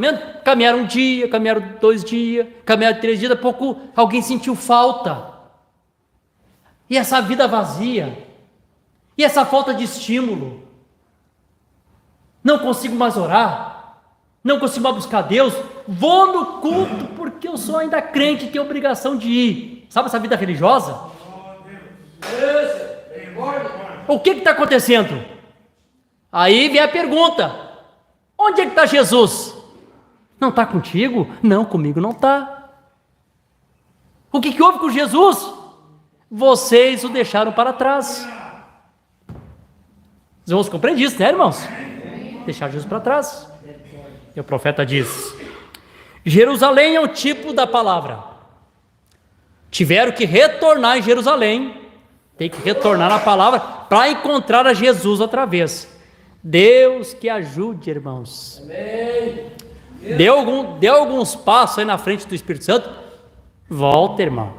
caminharam um dia, caminharam 2 dias, caminharam 3 dias, daqui a pouco alguém sentiu falta. E essa vida vazia, e essa falta de estímulo, não consigo mais orar, não consigo mais buscar Deus, vou no culto porque eu sou ainda crente e tenho obrigação de ir. Sabe essa vida religiosa? O que está acontecendo? Aí vem a pergunta, onde é que está Jesus? Não está contigo? Não, comigo não está. O que houve com Jesus? Vocês o deixaram para trás. Os irmãos compreendem isso, né, irmãos? Deixar Jesus para trás. E o profeta diz, Jerusalém é o tipo da palavra. Tiveram que retornar em Jerusalém. Tem que retornar na palavra para encontrar a Jesus outra vez. Deus que ajude, irmãos. Amém. Deu alguns passos aí na frente do Espírito Santo. Volta, irmão.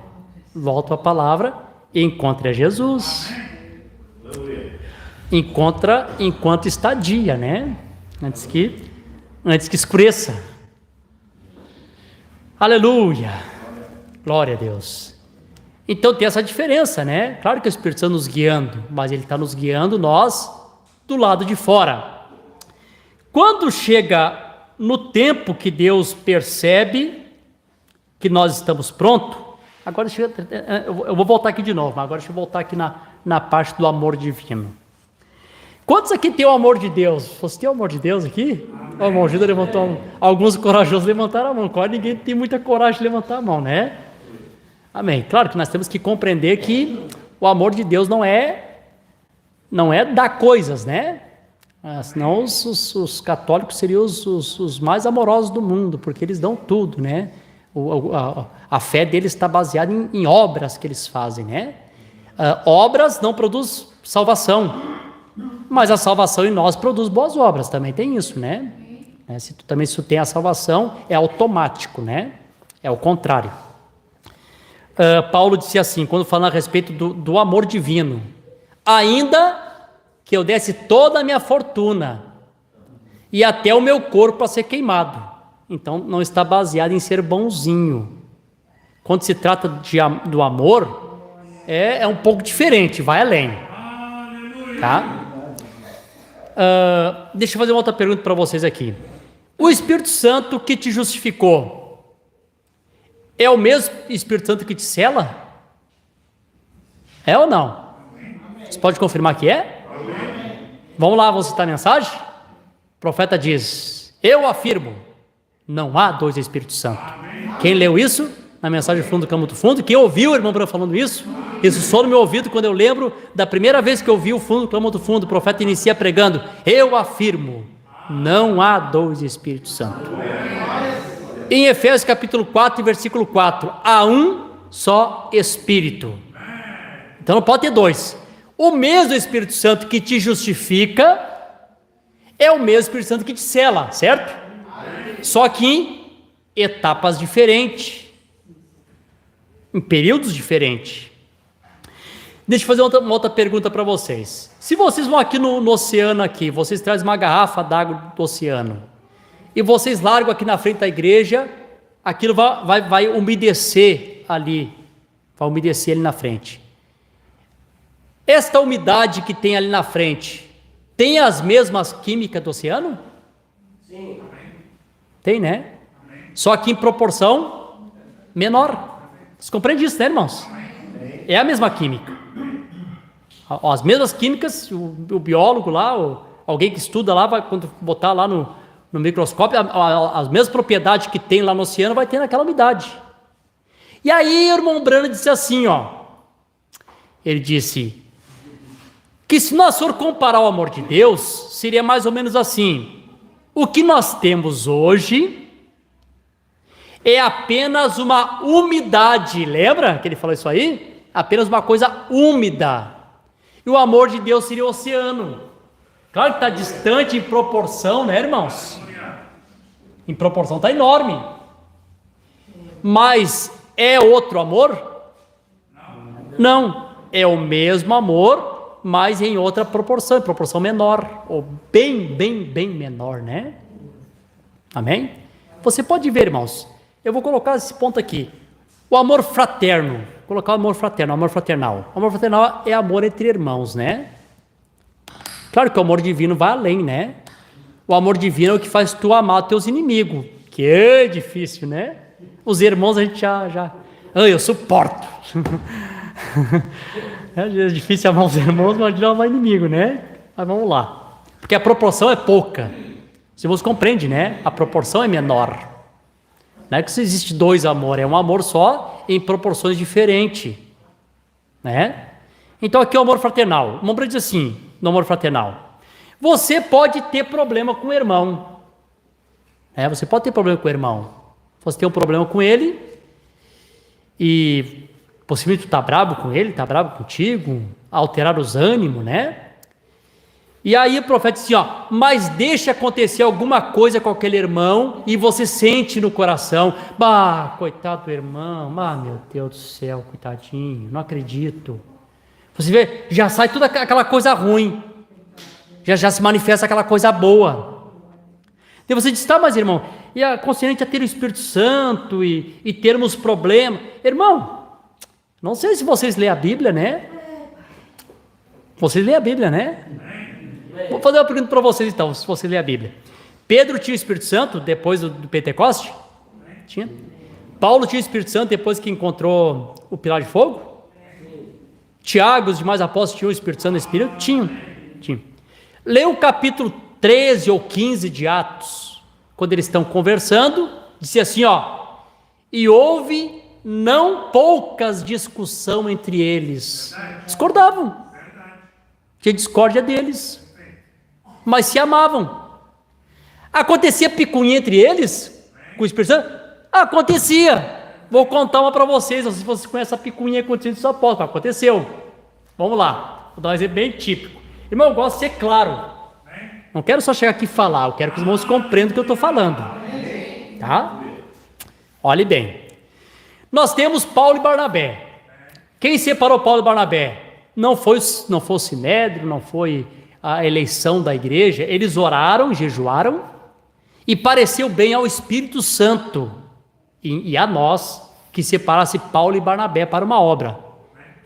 Volta a palavra e encontre a Jesus. Encontra enquanto está dia, né? Antes que escureça. Aleluia. Glória a Deus. Então tem essa diferença, né? Claro que o Espírito Santo nos guiando, mas ele está nos guiando nós do lado de fora. Quando chega no tempo que Deus percebe que nós estamos prontos, agora eu vou voltar aqui de novo, mas agora deixa eu voltar aqui na parte do amor divino. Quantos aqui tem o amor de Deus? Você tem o amor de Deus aqui? O irmão Gilda levantou a mão. Alguns corajosos levantaram a mão. Quase ninguém tem muita coragem de levantar a mão, né? Amém. Claro que nós temos que compreender que o amor de Deus não é dar coisas, né? Senão os católicos seriam os mais amorosos do mundo, porque eles dão tudo, né? A fé deles está baseada em obras que eles fazem, né? Obras não produz salvação, mas a salvação em nós produz boas obras, também tem isso, né? Se tu tem a salvação, é automático, né? É o contrário. Paulo disse assim, quando fala a respeito do amor divino: ainda que eu desse toda a minha fortuna e até o meu corpo a ser queimado. Então não está baseado em ser bonzinho. Quando se trata do amor, é um pouco diferente, vai além. Tá? Deixa eu fazer uma outra pergunta para vocês aqui. O Espírito Santo que te justificou é o mesmo Espírito Santo que te sela? É ou não? Você pode confirmar que é? Vamos lá, vamos citar a mensagem? O profeta diz: eu afirmo, não há dois Espíritos Santos. Quem leu isso? Na mensagem Fundo do Campo do Fundo. Quem ouviu o irmão Branco falando isso? Isso soa no meu ouvido quando eu lembro da primeira vez que eu vi o Fundo do Campo do Fundo. O profeta inicia pregando: eu afirmo, não há dois Espíritos Santos. Em Efésios capítulo 4, versículo 4, há um só Espírito. Então não pode ter dois. O mesmo Espírito Santo que te justifica é o mesmo Espírito Santo que te sela, certo? Só que em etapas diferentes, em períodos diferentes. Deixa eu fazer uma outra pergunta para vocês. Se vocês vão aqui no oceano, aqui, vocês trazem uma garrafa d'água do oceano e vocês largam aqui na frente da igreja, aquilo vai umedecer ali, vai umedecer ali na frente. Esta umidade que tem ali na frente, tem as mesmas químicas do oceano? Sim. Tem, né? Só que em proporção menor. Você compreende isso, né, irmãos? É a mesma química. As mesmas químicas, o biólogo lá, alguém que estuda lá, vai quando botar lá no microscópio, as mesmas propriedades que tem lá no oceano, vai ter naquela umidade. E aí o irmão Brano disse assim, ele disse que se nós for comparar o amor de Deus, seria mais ou menos assim: o que nós temos hoje é apenas uma umidade. Lembra que ele falou isso aí? Apenas uma coisa úmida. E o amor de Deus seria o oceano. Claro que está distante em proporção, né, irmãos? Em proporção está enorme. Mas é outro amor? Não. É o mesmo amor, mas em outra proporção, em proporção menor, ou bem menor, né? Amém? Você pode ver, irmãos, eu vou colocar esse ponto aqui, o amor fraterno, vou colocar o amor fraterno, o amor fraternal. O amor fraternal é amor entre irmãos, né? Claro que o amor divino vai além, né? O amor divino é o que faz tu amar teus inimigos, que é difícil, né? Os irmãos a gente já eu suporto. É difícil amar os irmãos, mas não amar inimigo, né? Mas vamos lá. Porque a proporção é pouca. Se você compreende, né? A proporção é menor. Não é que se existe dois amores, é um amor só em proporções diferentes. Né? Então aqui é o amor fraternal. O irmão diz assim, no amor fraternal: você pode ter problema com o irmão. Você pode ter problema com o irmão. Você tem um problema com ele e Possivelmente tu está bravo com ele, está bravo contigo, alterar os ânimos, né? E aí o profeta disse, mas deixa acontecer alguma coisa com aquele irmão e você sente no coração, coitado do irmão, meu Deus do céu, coitadinho, não acredito. Você vê, já sai toda aquela coisa ruim, já se manifesta aquela coisa boa. E você diz, mas irmão, e a consciente a ter o Espírito Santo e termos problema? Irmão, não sei se vocês lêem a Bíblia, né? Vocês lêem a Bíblia, né? Vou fazer uma pergunta para vocês então, se você ler a Bíblia. Pedro tinha o Espírito Santo depois do Pentecoste? Tinha. Paulo tinha o Espírito Santo depois que encontrou o pilar de fogo? Tiago, os demais apóstolos tinham o Espírito Santo no Espírito? Tinham. Lê o capítulo 13 ou 15 de Atos, quando eles estão conversando, diz assim, e houve não poucas discussão entre eles. Discordavam. Tinha discórdia deles. Mas se amavam. Acontecia picuinha entre eles? Com o Espírito Santo? Acontecia. Vou contar uma para vocês. Não sei se vocês conhecem a picuinha acontecendo dos apóstolos. Aconteceu. Vamos lá. Vou dar um exemplo bem típico. Irmão, eu gosto de ser claro. Não quero só chegar aqui e falar. Eu quero que os irmãos compreendam o que eu estou falando. Tá? Olhe bem. Nós temos Paulo e Barnabé. Quem separou Paulo e Barnabé? Não foi o Sinédrio, não foi a eleição da igreja. Eles oraram, jejuaram, e pareceu bem ao Espírito Santo e a nós que separasse Paulo e Barnabé para uma obra.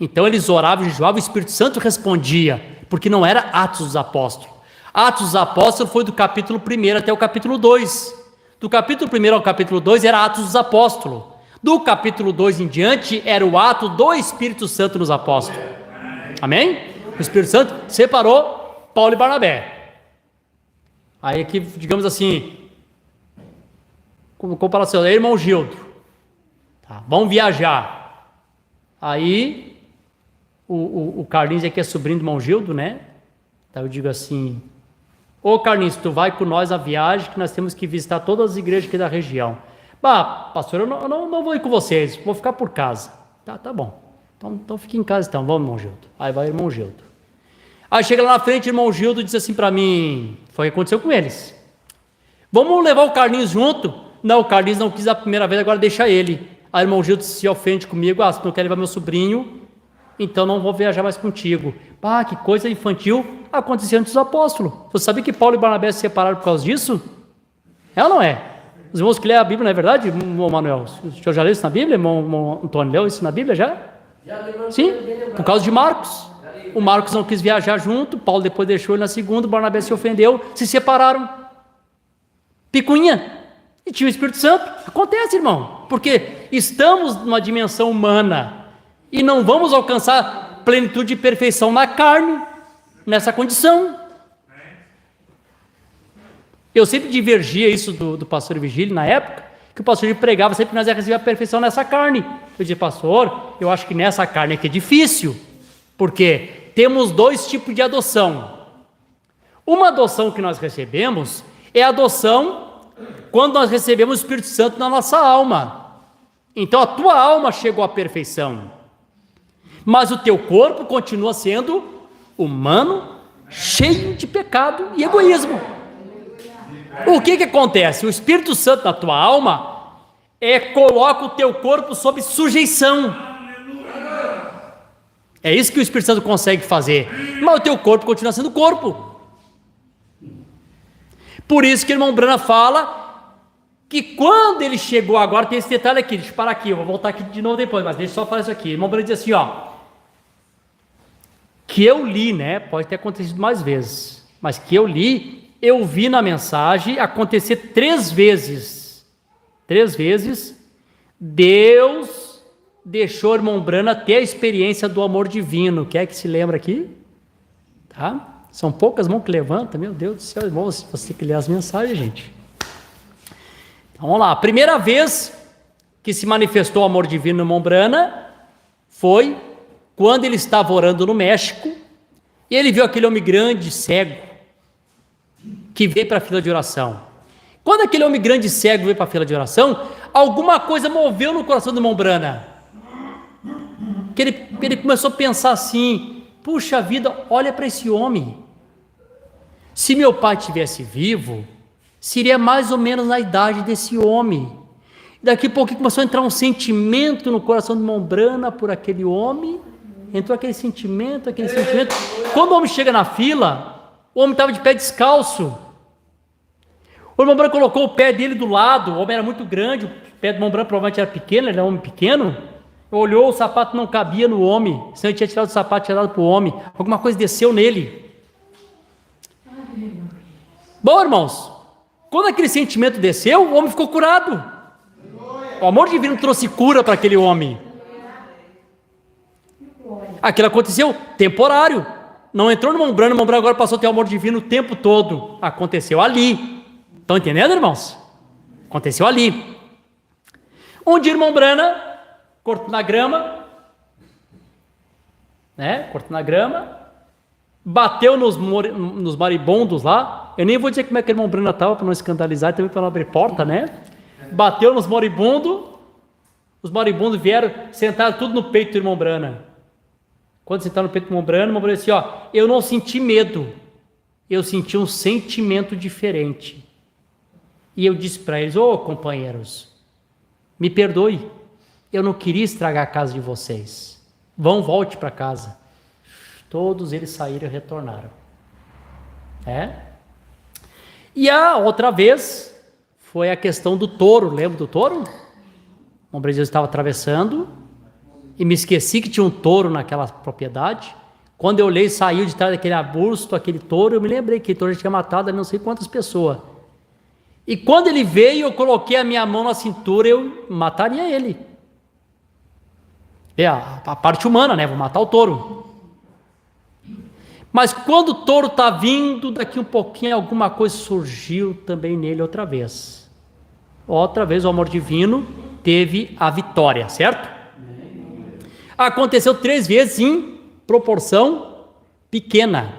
Então eles oravam, jejuavam, o Espírito Santo respondia, porque não era Atos dos Apóstolos. Atos dos Apóstolos foi do capítulo 1 até o capítulo 2. Do capítulo 1 ao capítulo 2 era Atos dos Apóstolos. Do capítulo 2 em diante era o ato do Espírito Santo nos apóstolos. Amém? O Espírito Santo separou Paulo e Barnabé. Aí aqui, digamos assim, como comparação, aí irmão Gildo, tá, vamos viajar. Aí o Carlinhos aqui é sobrinho do irmão Gildo, né? Então eu digo assim, Carlinhos, tu vai com nós a viagem que nós temos que visitar todas as igrejas aqui da região. Pastor, eu não vou ir com vocês, vou ficar por casa. Tá bom. Então fique em casa então, vamos, irmão Gildo. Aí vai o irmão Gildo. Aí chega lá na frente, o irmão Gildo diz assim para mim, foi o que aconteceu com eles. Vamos levar o Carlinhos junto? Não, o Carlinhos não quis a primeira vez, agora deixa ele. Aí o irmão Gildo se ofende comigo, se não quer levar meu sobrinho, então não vou viajar mais contigo. Que coisa infantil, aconteceu antes dos apóstolos. Você sabia que Paulo e Barnabé se separaram por causa disso? É ou não é? Os irmãos que lêem a Bíblia, não é verdade, irmão Manuel? O senhor já leu isso na Bíblia? Irmão Antônio, leu isso na Bíblia já? Sim, por causa de Marcos. O Marcos não quis viajar junto, Paulo depois deixou ele na segunda, Barnabé se ofendeu, se separaram. Picuinha. E tinha o Espírito Santo. Acontece, irmão, porque estamos numa dimensão humana e não vamos alcançar plenitude e perfeição na carne, nessa condição. Eu sempre divergia isso do pastor Vigílio na época, que o pastor pregava sempre que nós ia receber a perfeição nessa carne. Eu disse, pastor, eu acho que nessa carne aqui é difícil, porque temos dois tipos de adoção. Uma adoção que nós recebemos é a adoção quando nós recebemos o Espírito Santo na nossa alma. Então a tua alma chegou à perfeição, mas o teu corpo continua sendo humano, cheio de pecado e egoísmo. O que acontece? O Espírito Santo na tua alma coloca o teu corpo sob sujeição. É isso que o Espírito Santo consegue fazer, mas o teu corpo continua sendo corpo. Por isso que o irmão Brana fala que quando ele chegou agora, tem esse detalhe aqui, deixa eu parar aqui, eu vou voltar aqui de novo depois, mas deixa eu só falar isso aqui. O irmão Brana diz assim, que eu li, né, pode ter acontecido mais vezes, mas que eu li, eu vi na mensagem acontecer 3 vezes, Deus deixou o irmão Brana ter a experiência do amor divino. Quer que se lembra aqui? Tá? São poucas mãos que levantam, meu Deus do céu, irmão, você tem que ler as mensagens, gente. Então, vamos lá, a primeira vez que se manifestou o amor divino no irmão Brana foi quando ele estava orando no México e ele viu aquele homem grande, cego, que veio para a fila de oração. Quando aquele homem grande, cego, veio para a fila de oração, alguma coisa moveu no coração do irmão Brana. que ele começou a pensar assim: puxa vida, olha para esse homem. Se meu pai estivesse vivo, seria mais ou menos na idade desse homem. Daqui a pouco começou a entrar um sentimento no coração de Mombrana por aquele homem. Entrou aquele sentimento. Quando o homem chega na fila, o homem estava de pé descalço. O Mombrana colocou o pé dele do lado, o homem era muito grande, o pé do Mombrana provavelmente era pequeno, ele era um homem pequeno. Olhou, o sapato não cabia no homem, senão ele tinha tirado o sapato, tinha dado para o homem. Alguma coisa desceu nele. Bom, irmãos, quando aquele sentimento desceu, o homem ficou curado. O amor divino trouxe cura para aquele homem. Aquilo aconteceu temporário. Não entrou no Mombrana, o Mombrana agora passou a ter o amor divino o tempo todo. Aconteceu ali. Estão entendendo, irmãos? Aconteceu ali. Um dia, irmão Brana, cortando a grama, bateu nos maribondos lá. Eu nem vou dizer como é que o irmão Brana estava, para não escandalizar, também para não abrir porta, né? Bateu nos moribundos, os moribundos vieram, sentaram tudo no peito do irmão Brana. Quando sentaram no peito do irmão Brana disse: eu não senti medo, eu senti um sentimento diferente. E eu disse para eles: companheiros, me perdoe, eu não queria estragar a casa de vocês, volte para casa. Todos eles saíram e retornaram. E a outra vez foi a questão do touro. Lembra do touro? O Brasil estava atravessando e me esqueci que tinha um touro naquela propriedade. Quando eu olhei, saiu de trás daquele arbusto, aquele touro, eu me lembrei que o touro já tinha matado não sei quantas pessoas. E quando ele veio, eu coloquei a minha mão na cintura, eu mataria ele. A parte humana, né? Vou matar o touro. Mas quando o touro está vindo, daqui um pouquinho alguma coisa surgiu também nele outra vez. Outra vez o amor divino teve a vitória, certo? Aconteceu 3 vezes em proporção pequena.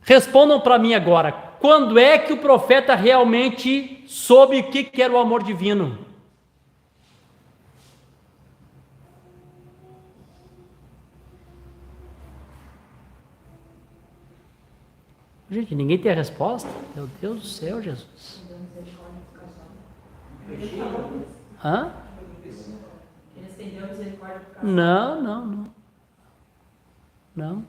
Respondam para mim agora, quando é que o profeta realmente soube o que era o amor divino? Gente, ninguém tem a resposta? Meu Deus do céu, Jesus. Hã? Não.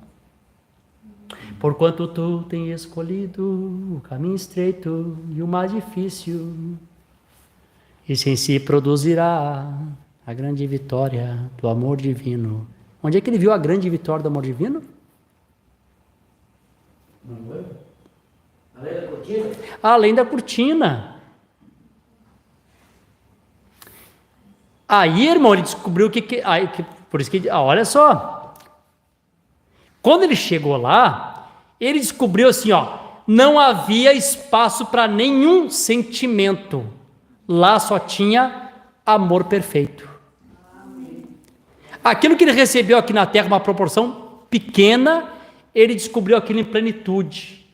Porquanto tu tens escolhido o caminho estreito e o mais difícil, e sem si produzirá a grande vitória do amor divino. Onde é que ele viu a grande vitória do amor divino? Além da cortina? Além da cortina. Aí, irmão, ele descobriu por isso que, olha só. Quando ele chegou lá, ele descobriu assim, não havia espaço para nenhum sentimento. Lá só tinha amor perfeito. Aquilo que ele recebeu aqui na terra, uma proporção pequena, ele descobriu aquilo em plenitude.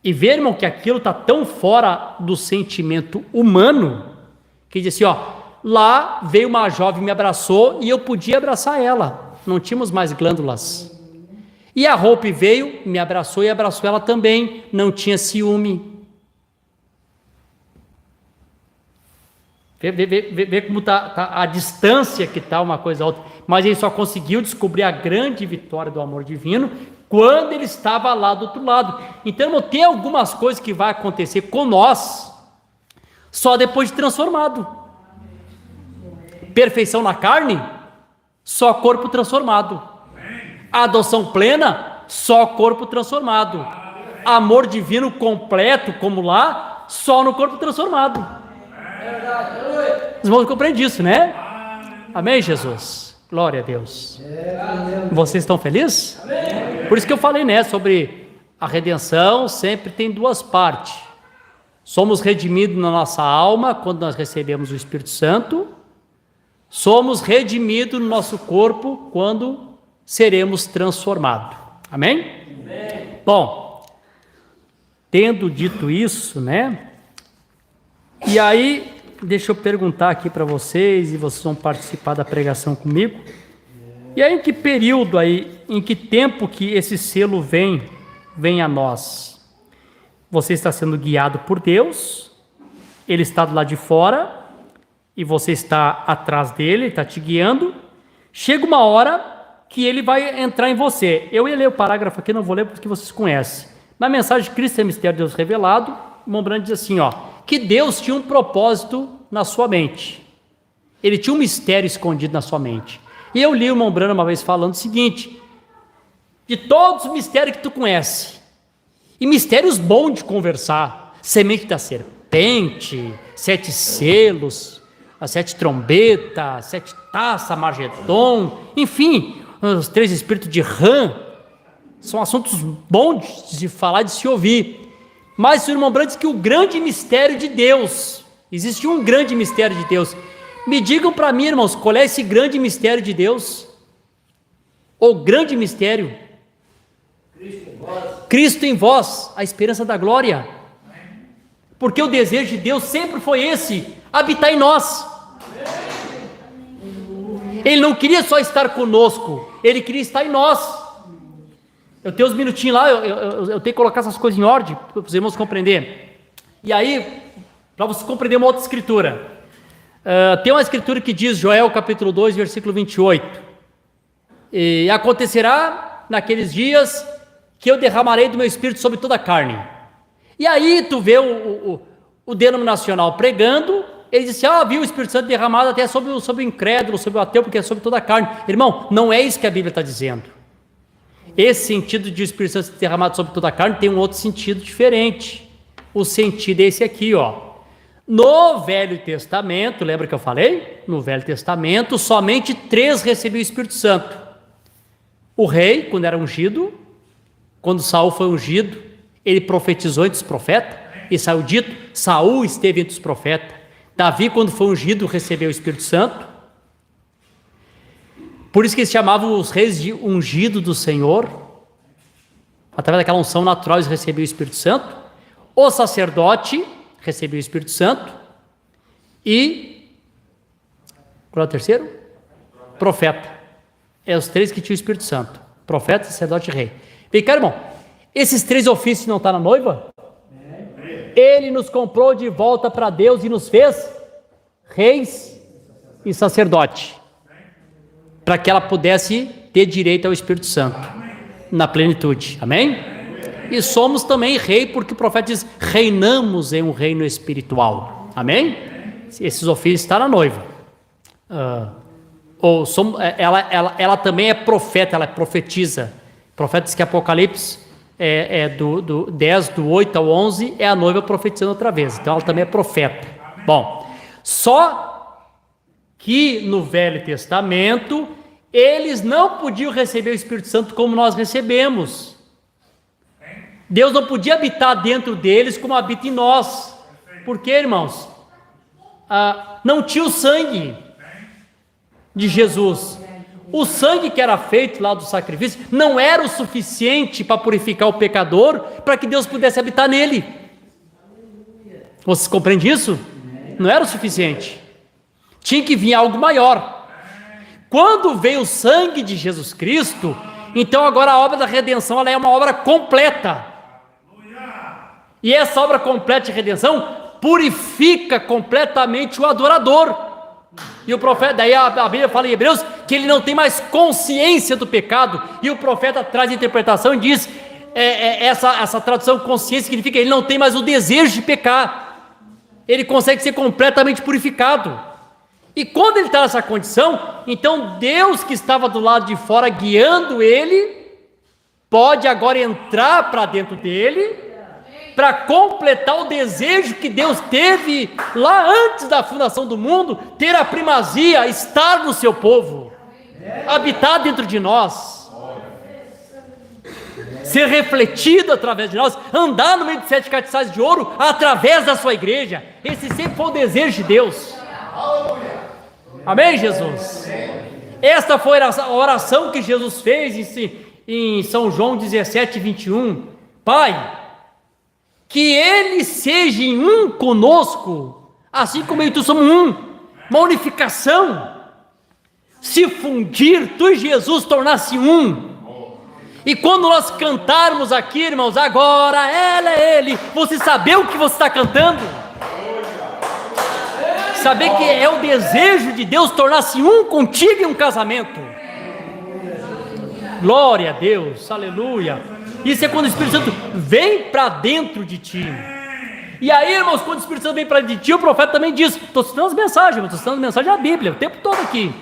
E vê, irmão, que aquilo está tão fora do sentimento humano, que diz assim, lá veio uma jovem, me abraçou e eu podia abraçar ela. Não tínhamos mais glândulas. E a roupa veio, me abraçou e abraçou ela também. Não tinha ciúme. Vê como está a distância que está uma coisa a outra. Mas ele só conseguiu descobrir a grande vitória do amor divino quando ele estava lá do outro lado. Então, irmão, tem algumas coisas que vai acontecer com nós só depois de transformado. Perfeição na carne, só corpo transformado. Adoção plena, só corpo transformado. Amor divino completo, como lá, só no corpo transformado. Os irmãos compreendem isso, né? Amém, Jesus? Glória a Deus. Vocês estão felizes? Por isso que eu falei, né, sobre a redenção, sempre tem 2 partes. Somos redimidos na nossa alma quando nós recebemos o Espírito Santo. Somos redimidos no nosso corpo quando seremos transformados. Amém? Amém. Bom, tendo dito isso, né? E aí deixa eu perguntar aqui para vocês, e vocês vão participar da pregação comigo. E aí, em que período aí, em que tempo que esse selo vem a nós? Você está sendo guiado por Deus, Ele está do lado de fora, e você está atrás dele, Ele está te guiando. Chega uma hora que Ele vai entrar em você. Eu ia ler o parágrafo aqui, não vou ler porque vocês conhecem. Na mensagem Cristo é mistério de Deus revelado, o irmão Branham diz assim, que Deus tinha um propósito na sua mente. Ele tinha um mistério escondido na sua mente. E eu li o irmão Branham uma vez falando o seguinte: de todos os mistérios que tu conhece, e mistérios bons de conversar, semente da serpente, 7 selos, as 7 trombetas, 7 taças, Margedon, enfim, os 3 espíritos de Ram, são assuntos bons de falar, de se ouvir. Mas o irmão Branham diz que o grande mistério de Deus, existe um grande mistério de Deus. Me digam para mim, irmãos, qual é esse grande mistério de Deus? O grande mistério? Cristo em vós, a esperança da glória. Porque o desejo de Deus sempre foi esse, habitar em nós. Ele não queria só estar conosco, Ele queria estar em nós. Eu tenho uns minutinhos lá, eu tenho que colocar essas coisas em ordem, para os irmãos compreender. E aí, para você compreender uma outra escritura, tem uma escritura que diz, Joel capítulo 2, versículo 28, e acontecerá naqueles dias que eu derramarei do meu espírito sobre toda a carne. E aí tu vê o denominacional pregando, ele diz assim, viu o Espírito Santo derramado até sobre o incrédulo, sobre o ateu, porque é sobre toda a carne. Irmão, não é isso que a Bíblia está dizendo. Esse sentido de o Espírito Santo ser derramado sobre toda a carne tem um outro sentido diferente. O sentido é esse aqui, No Velho Testamento, lembra que eu falei? No Velho Testamento, somente 3 recebiam o Espírito Santo. O rei, quando era ungido, quando Saul foi ungido, ele profetizou entre os profetas, e saiu dito, Saul esteve entre os profetas. Davi, quando foi ungido, recebeu o Espírito Santo. Por isso que eles chamavam os reis de ungido do Senhor. Através daquela unção natural, eles recebiam o Espírito Santo. O sacerdote recebeu o Espírito Santo. E qual é o terceiro? Profeta. É os 3 que tinham o Espírito Santo: profeta, sacerdote e rei. Vem cá, irmão, esses 3 ofícios não estão na noiva? Ele nos comprou de volta para Deus e nos fez reis e sacerdote, para que ela pudesse ter direito ao Espírito Santo na plenitude. Amém? E somos também rei, porque o profeta diz, reinamos em um reino espiritual. Amém? Esses ofícios estão na noiva. Ela também é profeta, ela profetiza. O profeta diz que Apocalipse do 10, do 8 ao 11, é a noiva profetizando outra vez. Então ela também é profeta. Bom, só que no Velho Testamento, eles não podiam receber o Espírito Santo como nós recebemos. Deus não podia habitar dentro deles como habita em nós. Por quê, irmãos? Não tinha o sangue de Jesus. O sangue que era feito lá do sacrifício não era o suficiente para purificar o pecador, para que Deus pudesse habitar nele. Vocês compreendem isso? Não era o suficiente. Tinha que vir algo maior. Quando veio o sangue de Jesus Cristo, então agora a obra da redenção ela é uma obra completa. E essa obra completa de redenção purifica completamente o adorador. E o profeta, daí a Bíblia fala em Hebreus que ele não tem mais consciência do pecado, e o profeta traz a interpretação e diz, essa tradução consciência significa que ele não tem mais o desejo de pecar, ele consegue ser completamente purificado. E quando ele está nessa condição, então Deus que estava do lado de fora guiando ele, pode agora entrar para dentro dele, para completar o desejo que Deus teve lá antes da fundação do mundo, ter a primazia, estar no seu povo, habitar dentro de nós, ser refletido através de nós, andar no meio de 7 castiçais de ouro, através da sua igreja. Esse sempre foi o desejo de Deus. Amém, Jesus? Esta foi a oração que Jesus fez em São João 17, 21. Pai, que Ele seja em um conosco, Assim como eu e tu somos uma unificação. Se fundir, tu e Jesus tornar-se um. E quando nós cantarmos aqui, irmãos, agora ela é ele, você saber o que você está cantando? Saber que é o desejo de Deus tornar-se um contigo em um casamento. Glória a Deus, aleluia. Isso é quando o Espírito Santo vem para dentro de ti. E aí, irmãos, quando o Espírito Santo vem para dentro de ti, o profeta também diz, estou citando as mensagens, estou citando a mensagem da Bíblia, o tempo todo aqui.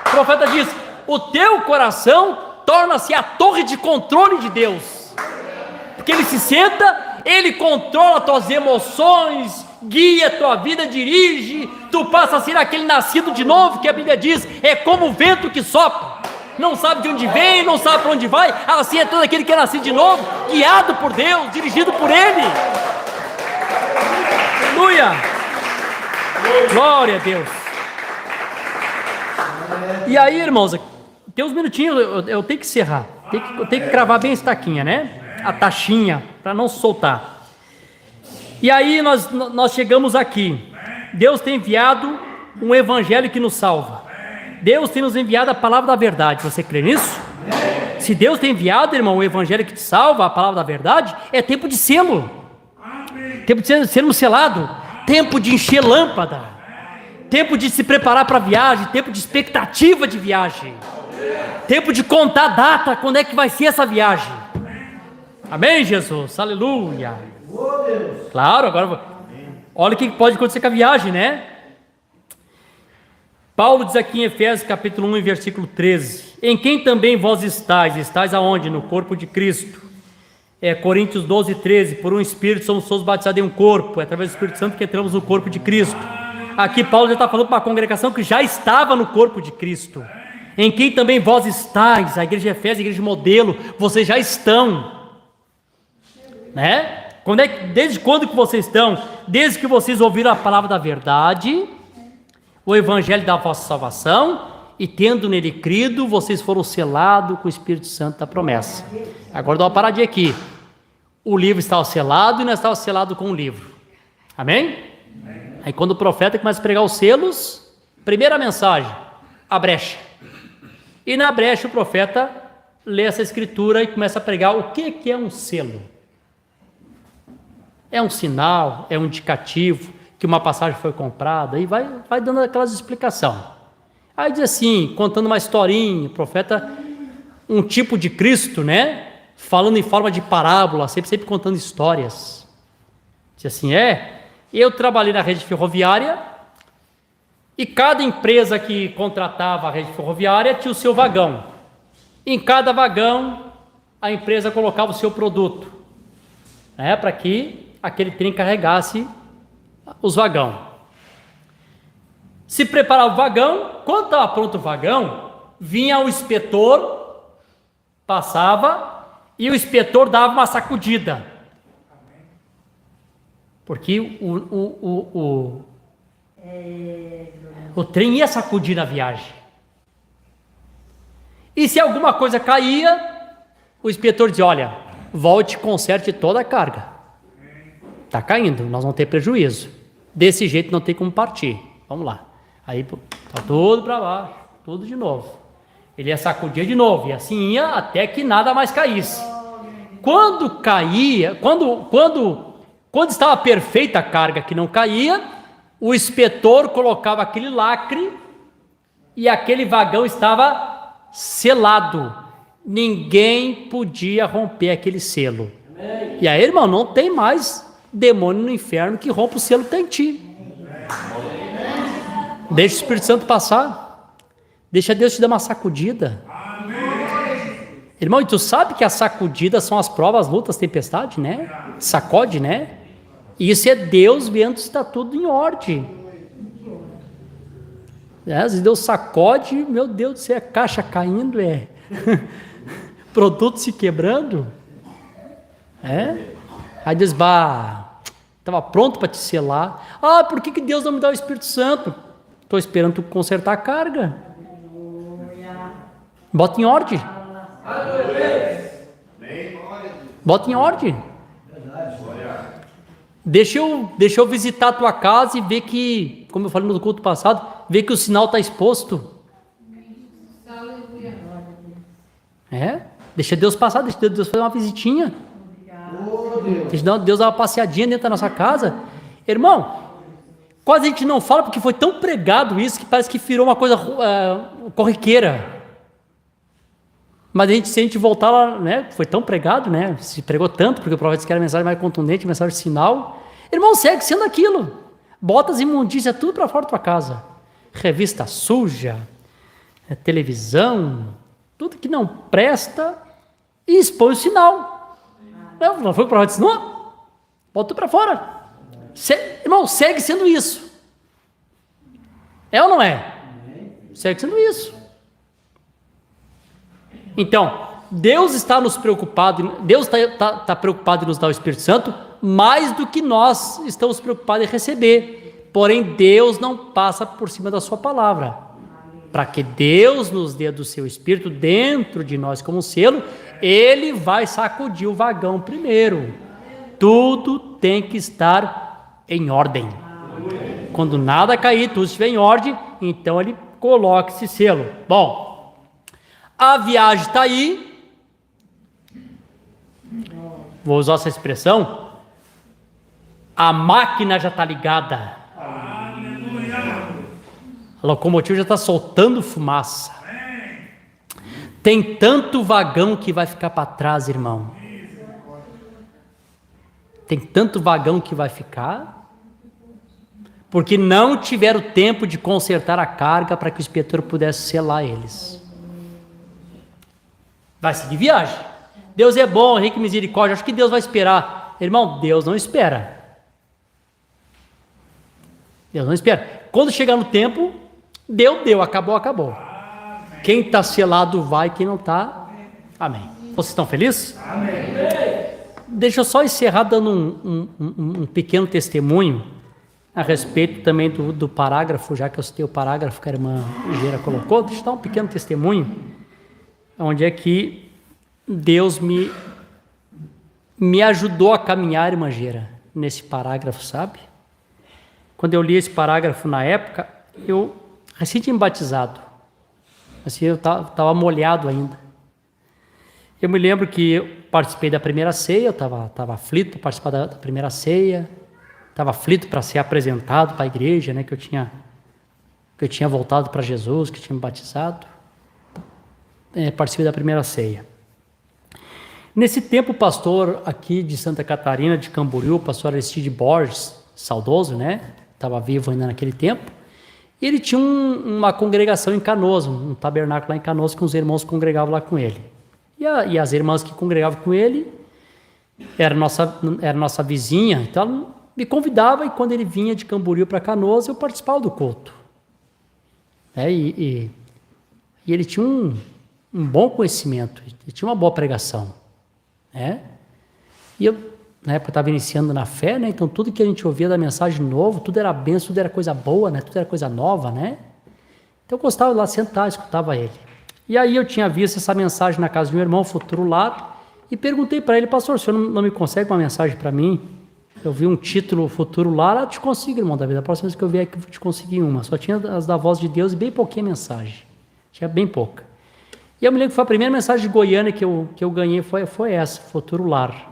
O profeta diz, o teu coração torna-se a torre de controle de Deus. Porque ele se senta, ele controla tuas emoções, guia a tua vida, dirige, tu passa a ser aquele nascido de novo, que a Bíblia diz, é como o vento que sopra. Não sabe de onde vem, não sabe para onde vai, assim é todo aquele que é nascido de novo, guiado por Deus, dirigido por Ele. Aleluia! Glória a Deus! E aí, irmãos, tem uns minutinhos, eu tenho que encerrar, eu tenho que cravar bem a estaquinha, né? A taxinha, para não soltar. E aí nós chegamos aqui. Deus tem enviado um evangelho que nos salva. Deus tem nos enviado a palavra da verdade. Você crê nisso? Se Deus tem enviado, irmão, o evangelho que te salva, a palavra da verdade, é tempo de selo. Tempo de sermos selado. Tempo de encher lâmpada. Tempo de se preparar para a viagem. Tempo de expectativa de viagem. Tempo de contar a data, quando é que vai ser essa viagem. Amém, Jesus? Aleluia. Claro, agora olha o que pode acontecer com a viagem, né? Paulo diz aqui em Efésios capítulo 1, versículo 13, em quem também vós estáis aonde? No corpo de Cristo. Coríntios 12, 13, por um Espírito somos todos batizados em um corpo, é através do Espírito Santo que entramos no corpo de Cristo. Aqui Paulo já está falando para uma congregação que já estava no corpo de Cristo, em quem também vós estáis, a igreja de Efésios, a igreja modelo, vocês já estão, né? Desde quando que vocês estão? Desde que vocês ouviram a palavra da verdade, o evangelho da vossa salvação, e tendo nele crido, vocês foram selados com o Espírito Santo da promessa. Agora dá uma paradinha aqui. O livro estava selado e nós estávamos selados com o livro. Amém? Aí quando o profeta começa a pregar os selos, primeira mensagem, a brecha. E na brecha o profeta lê essa escritura e começa a pregar o que é um selo. É um sinal, é um indicativo que uma passagem foi comprada, e vai dando aquelas explicações. Aí diz assim, contando uma historinha, o profeta, um tipo de Cristo, né? Falando em forma de parábola, sempre contando histórias. Diz assim, eu trabalhei na rede ferroviária, e cada empresa que contratava a rede ferroviária tinha o seu vagão. Em cada vagão, a empresa colocava o seu produto, né? Para que aquele trem carregasse os vagões. Se preparava o vagão, quando estava pronto o vagão, vinha o inspetor, passava, e o inspetor dava uma sacudida. Porque o trem ia sacudir na viagem. E se alguma coisa caía, o inspetor dizia, olha, volte e conserte toda a carga. Está caindo, nós vamos ter prejuízo. Desse jeito não tem como partir. Vamos lá. Aí está tudo para baixo, tudo de novo. Ele ia sacudir de novo, e assim ia até que nada mais caísse. Quando caía, quando estava perfeita a carga que não caía, o inspetor colocava aquele lacre e aquele vagão estava selado. Ninguém podia romper aquele selo. E aí, irmão, não tem mais demônio no inferno que rompa o selo que tem em ti. Deixa o Espírito Santo passar. Deixa Deus te dar uma sacudida. Irmão, e tu sabe que as sacudidas são as provas, lutas, tempestade, né? Sacode, né? E isso é Deus vendo se está tudo em ordem. Às vezes Deus sacode, meu Deus do céu, é caixa caindo, produto se quebrando. Aí diz, estava pronto para te selar. Por que Deus não me dá o Espírito Santo? Estou esperando tu consertar a carga. Bota em ordem. Bota em ordem. Deixa eu visitar a tua casa e ver que, como eu falei no culto passado, ver que o sinal está exposto. Deixa Deus passar, deixa Deus fazer uma visitinha. Deixa Deus dar uma passeadinha dentro da nossa casa. Irmão, quase a gente não fala porque foi tão pregado isso que parece que virou uma coisa corriqueira. Mas se a gente voltar lá, né, foi tão pregado, né, se pregou tanto, porque o profeta disse que era a mensagem mais contundente, a mensagem sinal. Irmão, segue sendo aquilo. Bota as imundícias tudo para fora da tua casa. Revista suja, televisão, tudo que não presta, e expõe o sinal. Não foi o profeta disse, não, bota tudo para fora. Irmão, segue sendo isso. É ou não é? Segue sendo isso. Então, Deus está nos preocupado, Deus está preocupado em nos dar o Espírito Santo, mais do que nós estamos preocupados em receber. Porém, Deus não passa por cima da sua palavra. Para que Deus nos dê do seu Espírito dentro de nós como um selo, Ele vai sacudir o vagão primeiro. Tudo tem que estar em ordem. Quando nada cair, tudo estiver em ordem, então Ele coloca esse selo. Bom, a viagem está aí. Vou usar essa expressão. A máquina já está ligada. A locomotiva já está soltando fumaça. Tem tanto vagão que vai ficar para trás, irmão. Tem tanto vagão que vai ficar, porque não tiveram tempo de consertar a carga para que o inspetor pudesse selar eles. Vai seguir viagem. Deus é bom, rico e misericórdia. Acho que Deus vai esperar. Irmão, Deus não espera. Deus não espera. Quando chegar no tempo, deu, acabou. Quem está selado vai, quem não está, amém. Vocês estão felizes? Amém. Deixa eu só encerrar dando um pequeno testemunho a respeito também do parágrafo, já que eu citei o parágrafo que a irmã Ligeira colocou. Deixa eu dar um pequeno testemunho, onde é que Deus me ajudou a caminhar, irmã Ligeira, nesse parágrafo, sabe? Quando eu li esse parágrafo na época, eu recém tinha me batizado, assim, eu estava molhado ainda. Eu me lembro que eu participei da primeira ceia, eu estava aflito para participar da primeira ceia, estava aflito para ser apresentado para a igreja, né, que eu tinha voltado para Jesus, que tinha me batizado. Participei da primeira ceia. Nesse tempo, o pastor aqui de Santa Catarina, de Camboriú, o pastor Aristide Borges, saudoso, né, estava vivo ainda naquele tempo, e ele tinha uma congregação em Canoas, um tabernáculo lá em Canoas, que os irmãos congregavam lá com ele. E as irmãs que congregavam com ele era nossa vizinha, então ela me convidava, e quando ele vinha de Camboriú para Canoas, eu participava do culto. E ele tinha um bom conhecimento, ele tinha uma boa pregação. E eu, na época, estava iniciando na fé, né? Então tudo que a gente ouvia da mensagem novo, tudo era bênção, tudo era coisa boa, né? Tudo era coisa nova, né? Então eu gostava de lá sentar, escutava ele. E aí eu tinha visto essa mensagem na casa do meu irmão, Futuro Lar, e perguntei para ele: pastor, o senhor não me consegue uma mensagem para mim? Eu vi um título, Futuro Lar. Te consigo, irmão Davi, a próxima vez que eu vier aqui eu vou te conseguir uma. Só tinha as da Voz de Deus e bem pouquinha mensagem, tinha bem pouca. E eu me lembro que foi a primeira mensagem de Goiânia que eu ganhei, foi essa, Futuro Lar.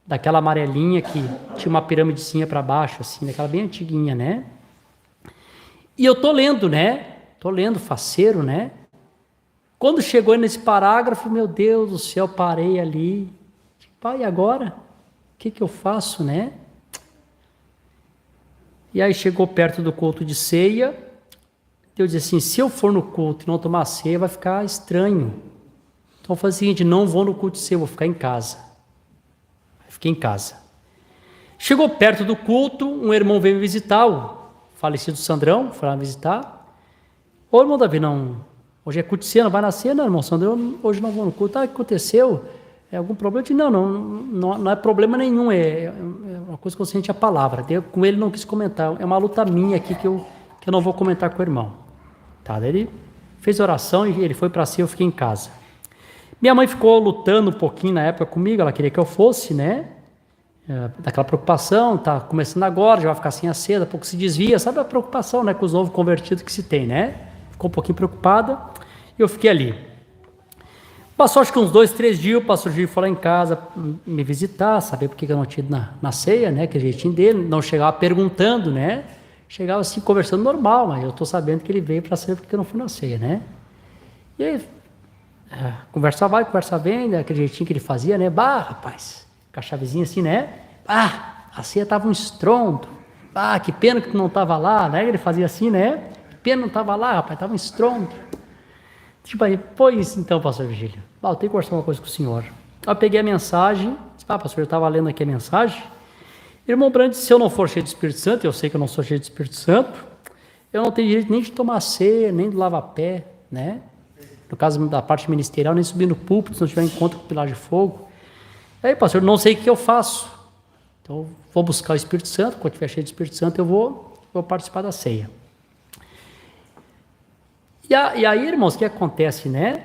Daquela amarelinha que tinha uma pirâmidezinha para baixo, assim, daquela bem antiguinha, né? E eu tô lendo, né? Tô lendo, faceiro, né? Quando chegou nesse parágrafo, meu Deus do céu, parei ali. Pai, e agora? O que eu faço, né? E aí chegou perto do culto de ceia. Eu disse assim: se eu for no culto e não tomar ceia, vai ficar estranho. Então eu falei o seguinte: não vou no culto de ceia, vou ficar em casa. Fiquei em casa. Chegou perto do culto, um irmão veio me visitar, o falecido Sandrão, foi lá visitar. Ô, irmão Davi, hoje é culto de ceia, não vai na ceia? Não, irmão Sandrão, hoje não vou no culto. O que aconteceu? É algum problema? Eu disse: não é problema nenhum, é uma coisa que eu senti a palavra. Com ele não quis comentar, é uma luta minha aqui que eu não vou comentar com o irmão. Tá, daí ele fez oração e ele foi para ceia, eu fiquei em casa. Minha mãe ficou lutando um pouquinho na época comigo, ela queria que eu fosse, né? daquela preocupação, tá começando agora, já vai ficar sem a ceia, daqui a pouco se desvia, sabe a preocupação, né, com os novos convertidos que se tem, né? Ficou um pouquinho preocupada e eu fiquei ali. Passou acho que uns 2, 3 dias, o pastor Gil foi lá em casa me visitar, saber por que eu não tinha ido na ceia, né, que jeitinho dele, não chegava perguntando, né, chegava assim conversando normal, mas eu estou sabendo que ele veio para saber porque eu não fui na ceia, né. E aí, conversa vai, conversa vem, né, aquele jeitinho que ele fazia, né, rapaz, com a chavezinha assim, né, a ceia estava um estrondo, que pena que tu não estava lá, né, ele fazia assim, né, que pena não estava lá, rapaz, estava um estrondo. Tipo aí, pois então, pastor Virgílio, eu tenho que conversar uma coisa com o senhor. Aí eu peguei a mensagem, disse, pastor, eu estava lendo aqui a mensagem, irmão Brandes, se eu não for cheio de Espírito Santo, eu sei que eu não sou cheio de Espírito Santo, eu não tenho direito nem de tomar ceia, nem de lavar pé, né, no caso da parte ministerial, nem subir no púlpito, se não tiver encontro com o pilar de fogo. Aí, pastor, eu não sei o que eu faço, então vou buscar o Espírito Santo, quando estiver cheio de Espírito Santo, eu vou participar da ceia. E aí, irmãos, o que acontece, né?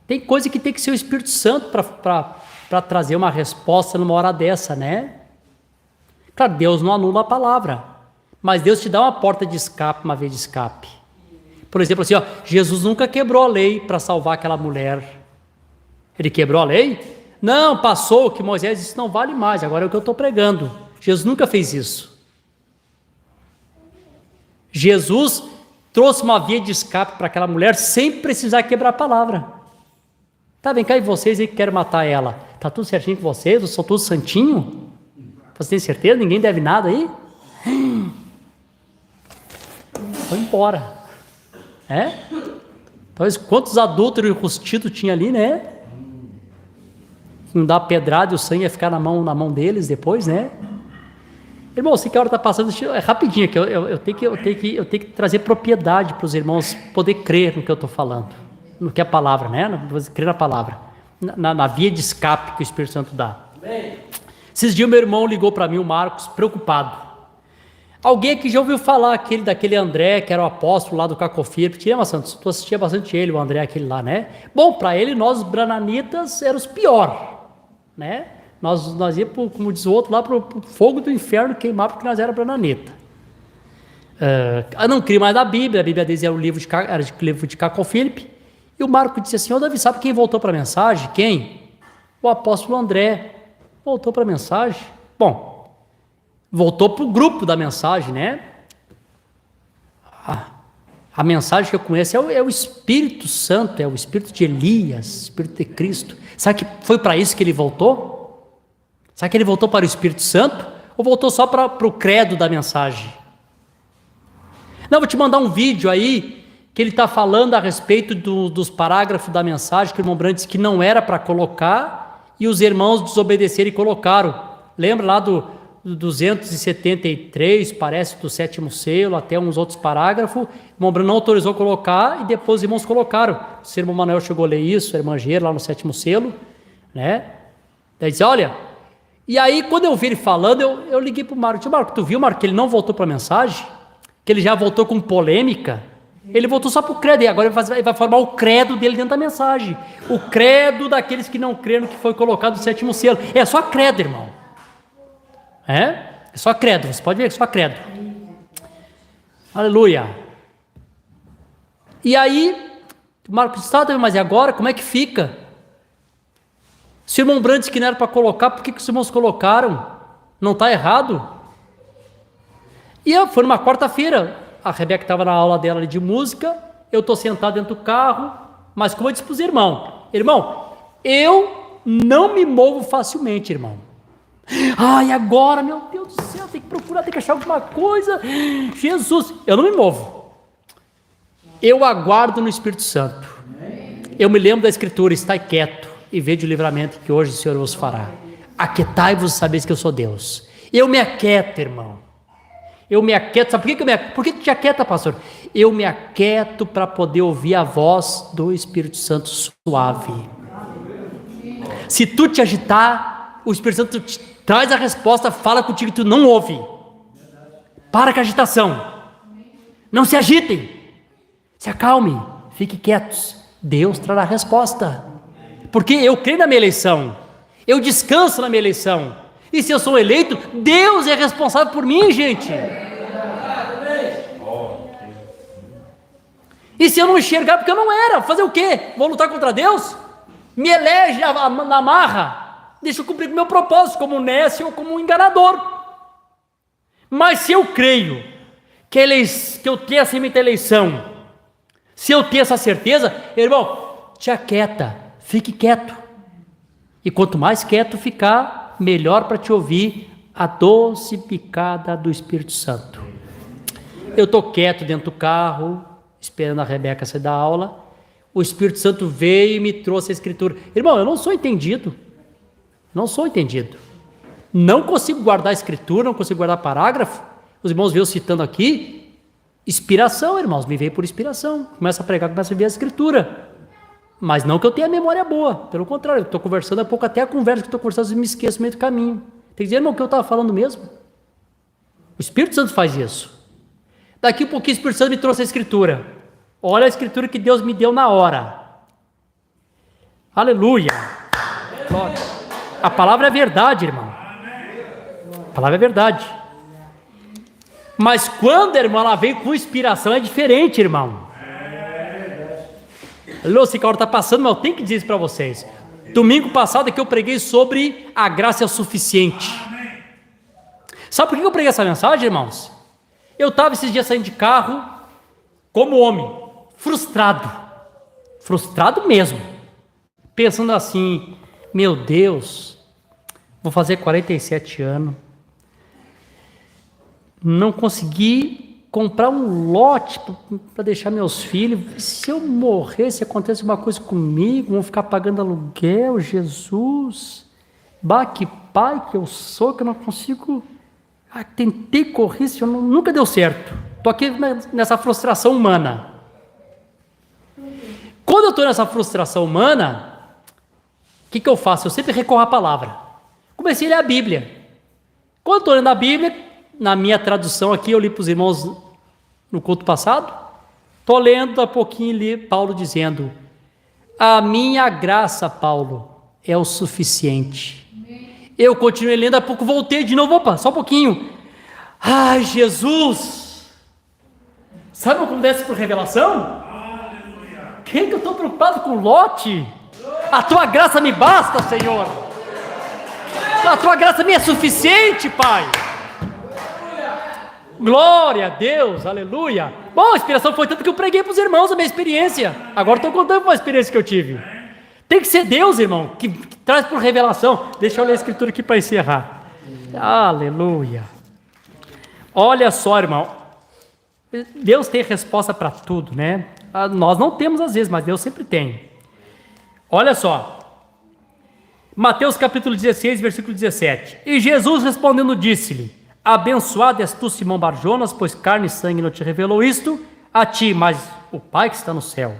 Tem coisa que tem que ser o Espírito Santo para trazer uma resposta numa hora dessa, né? Claro, Deus não anula a palavra, mas Deus te dá uma porta de escape, uma via de escape. Por exemplo, assim, Jesus nunca quebrou a lei para salvar aquela mulher. Ele quebrou a lei? Não, passou, que Moisés disse não vale mais, agora é o que eu estou pregando. Jesus nunca fez isso. Jesus trouxe uma via de escape para aquela mulher sem precisar quebrar a palavra. Tá, vem cá e vocês aí que querem matar ela. Tá tudo certinho com vocês? Eu sou tudo santinho? Você tem certeza? Ninguém deve nada aí? Foi embora. Então, quantos adúlteros e rustidos tinha ali, né? Não dá pedrada e o sangue ia ficar na mão deles depois, né? Irmão, sei que a hora está passando, é rapidinho aqui, eu tenho que trazer propriedade para os irmãos poder crer no que eu estou falando, no que é a palavra, né? Crer na palavra, na via de escape que o Espírito Santo dá. Esses dias meu irmão ligou para mim, o Marcos, preocupado. Alguém aqui já ouviu falar daquele André, que era o apóstolo lá do Cacofir, tu assistia bastante ele, o André, aquele lá, né? Bom, para ele, nós, os brananitas, éramos os pior, né? Nós íamos, como diz o outro, lá para o fogo do inferno queimar, porque nós era brananita. Não cria mais da Bíblia, a Bíblia deles era o livro de Cacol Philip, e o Marco disse assim, Davi, sabe quem voltou para a mensagem? Quem? O apóstolo André. Voltou para a mensagem. Bom, voltou para o grupo da mensagem, né? A mensagem que eu conheço é o Espírito Santo, é o Espírito de Elias, Espírito de Cristo. Sabe que foi para isso que ele voltou? Sabe que ele voltou para o Espírito Santo? Ou voltou só para o credo da mensagem? Não, vou te mandar um vídeo aí, que ele está falando a respeito dos parágrafos da mensagem, que o irmão Brandt disse que não era para colocar, e os irmãos desobedeceram e colocaram. Lembra lá do 273, parece, do 7º selo, até uns outros parágrafos, o irmão Brandt não autorizou colocar, e depois os irmãos colocaram. O irmão Manuel chegou a ler isso, a irmã Geira, lá no 7º selo, né? Daí disse, olha... E aí, quando eu vi ele falando, eu liguei para o Marco. Disse, Marco, tu viu, Marco, que ele não voltou para a mensagem? Que ele já voltou com polêmica? Ele voltou só para o credo, e agora ele vai formar o credo dele dentro da mensagem. O credo daqueles que não creram que foi colocado no 7º selo. É só credo, irmão. É só credo, você pode ver que é só credo. Aleluia. E aí, o Marco disse, mas e agora, como é que fica? Se o irmão Brandt disse que não era para colocar, por que os irmãos colocaram? Não está errado? E foi numa quarta-feira, a Rebeca estava na aula dela de música, eu estou sentado dentro do carro, mas como eu disse para os irmãos, eu não me movo facilmente, irmão. Ai, agora, meu Deus do céu, tem que procurar, tem que achar alguma coisa. Jesus, eu não me movo. Eu aguardo no Espírito Santo. Eu me lembro da Escritura, estai quieto e vede o livramento que hoje o Senhor vos fará. Aquietai-vos e sabeis que eu sou Deus. Eu me aquieto, irmão. Eu me aquieto. Sabe por que eu me aquieto? Por que tu te aquieta, pastor? Eu me aquieto para poder ouvir a voz do Espírito Santo suave. Se tu te agitar, o Espírito Santo te traz a resposta, fala contigo e tu não ouve. Para com a agitação. Não se agitem. Se acalmem. Fiquem quietos. Deus trará a resposta. Porque eu creio na minha eleição. Eu descanso na minha eleição. E se eu sou eleito, Deus é responsável por mim, gente. E se eu não enxergar, porque eu não era, fazer o quê? Vou lutar contra Deus? Me elege na marra, deixa eu cumprir o meu propósito, como nécio ou como um enganador. Mas se eu creio que eu tenho essa muita eleição, se eu tenho essa certeza, irmão, te aquieta, fique quieto. E quanto mais quieto ficar, melhor para te ouvir a doce picada do Espírito Santo. Eu estou quieto dentro do carro, esperando a Rebeca sair da aula, o Espírito Santo veio e me trouxe a Escritura. Irmão, eu não sou entendido, não consigo guardar a Escritura, não consigo guardar parágrafo. Os irmãos veio citando aqui, inspiração, irmãos, me veio por inspiração, começa a pregar, começa a ver a Escritura, mas não que eu tenha memória boa, pelo contrário, eu estou conversando há pouco, até a conversa que estou conversando, eu me esqueço no meio do caminho. Tem que dizer, irmão, o que eu estava falando mesmo? O Espírito Santo faz isso. Daqui a pouquinho o Espírito Santo me trouxe a Escritura. Olha a Escritura que Deus me deu na hora. Aleluia. Glória. A palavra é verdade, irmão. A palavra é verdade. Mas quando, irmão, ela vem com inspiração, é diferente, irmão. Alô, se a hora está passando, mas eu tenho que dizer isso para vocês. Domingo passado é que eu preguei sobre a graça é o suficiente. Sabe por que eu preguei essa mensagem, irmãos? Eu estava esses dias saindo de carro, como homem, frustrado mesmo, pensando assim, meu Deus, vou fazer 47 anos, não consegui comprar um lote para deixar meus filhos, se eu morrer, se acontecer uma coisa comigo, vão ficar pagando aluguel, Jesus, que pai que eu sou, que eu não consigo, tentei correr, isso nunca deu certo, estou aqui nessa frustração humana. Quando eu estou nessa frustração humana, o que eu faço? Eu sempre recorro à palavra. Comecei a ler a Bíblia. Quando eu estou lendo a Bíblia, na minha tradução aqui, eu li para os irmãos no culto passado, estou lendo há pouquinho, li Paulo dizendo, a minha graça, Paulo, é o suficiente. Eu continuei lendo, há pouco voltei de novo, opa, só um pouquinho. Ai, Jesus! Sabe como desce por revelação? Quem que eu estou preocupado com Lote? A tua graça me basta, Senhor. A tua graça me é suficiente, Pai. Glória a Deus, aleluia. Bom, a inspiração foi tanto que eu preguei para os irmãos a minha experiência. Agora estou contando uma experiência que eu tive. Tem que ser Deus, irmão, que traz por revelação. Deixa eu ler a Escritura aqui para encerrar. Aleluia. Olha só, irmão. Deus tem resposta para tudo, né? Nós não temos às vezes, mas Deus sempre tem. Olha só. Mateus capítulo 16, versículo 17. E Jesus respondendo disse-lhe, abençoado és tu, Simão Barjonas, pois carne e sangue não te revelou isto a ti, mas o Pai que está no céu.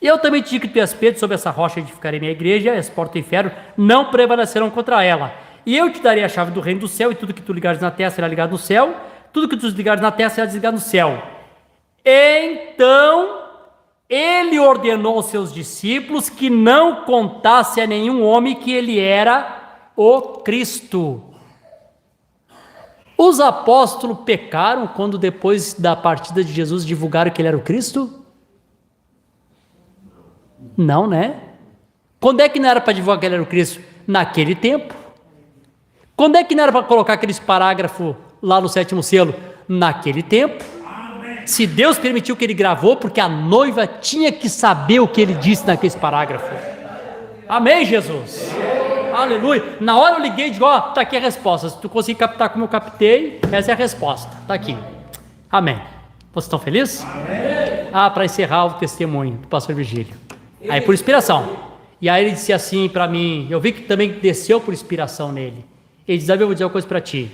E eu também te digo que tu és Pedro, sobre essa rocha edificarei minha igreja, e as portas do inferno não prevalecerão contra ela. E eu te darei a chave do reino do céu, e tudo que tu ligares na terra será ligado no céu, tudo que tu desligares na terra será desligado no céu. Então ele ordenou aos seus discípulos que não contasse a nenhum homem que ele era o Cristo. Os apóstolos pecaram quando depois da partida de Jesus divulgaram que ele era o Cristo? Não, né? Quando é que não era para divulgar que ele era o Cristo? Naquele tempo. Quando é que não era para colocar aqueles parágrafos lá no 7º selo? Naquele tempo. Se Deus permitiu que ele gravou, porque a noiva tinha que saber o que ele disse naqueles parágrafos. Amém, Jesus? Aleluia. Na hora eu liguei e digo, ó, tá aqui a resposta. Se tu conseguir captar como eu captei, essa é a resposta. Tá aqui. Amém. Vocês estão felizes? Amém. Para encerrar o testemunho do pastor Virgílio. Aí por inspiração. E aí ele disse assim para mim, eu vi que também desceu por inspiração nele. Ele diz, eu vou dizer uma coisa para ti.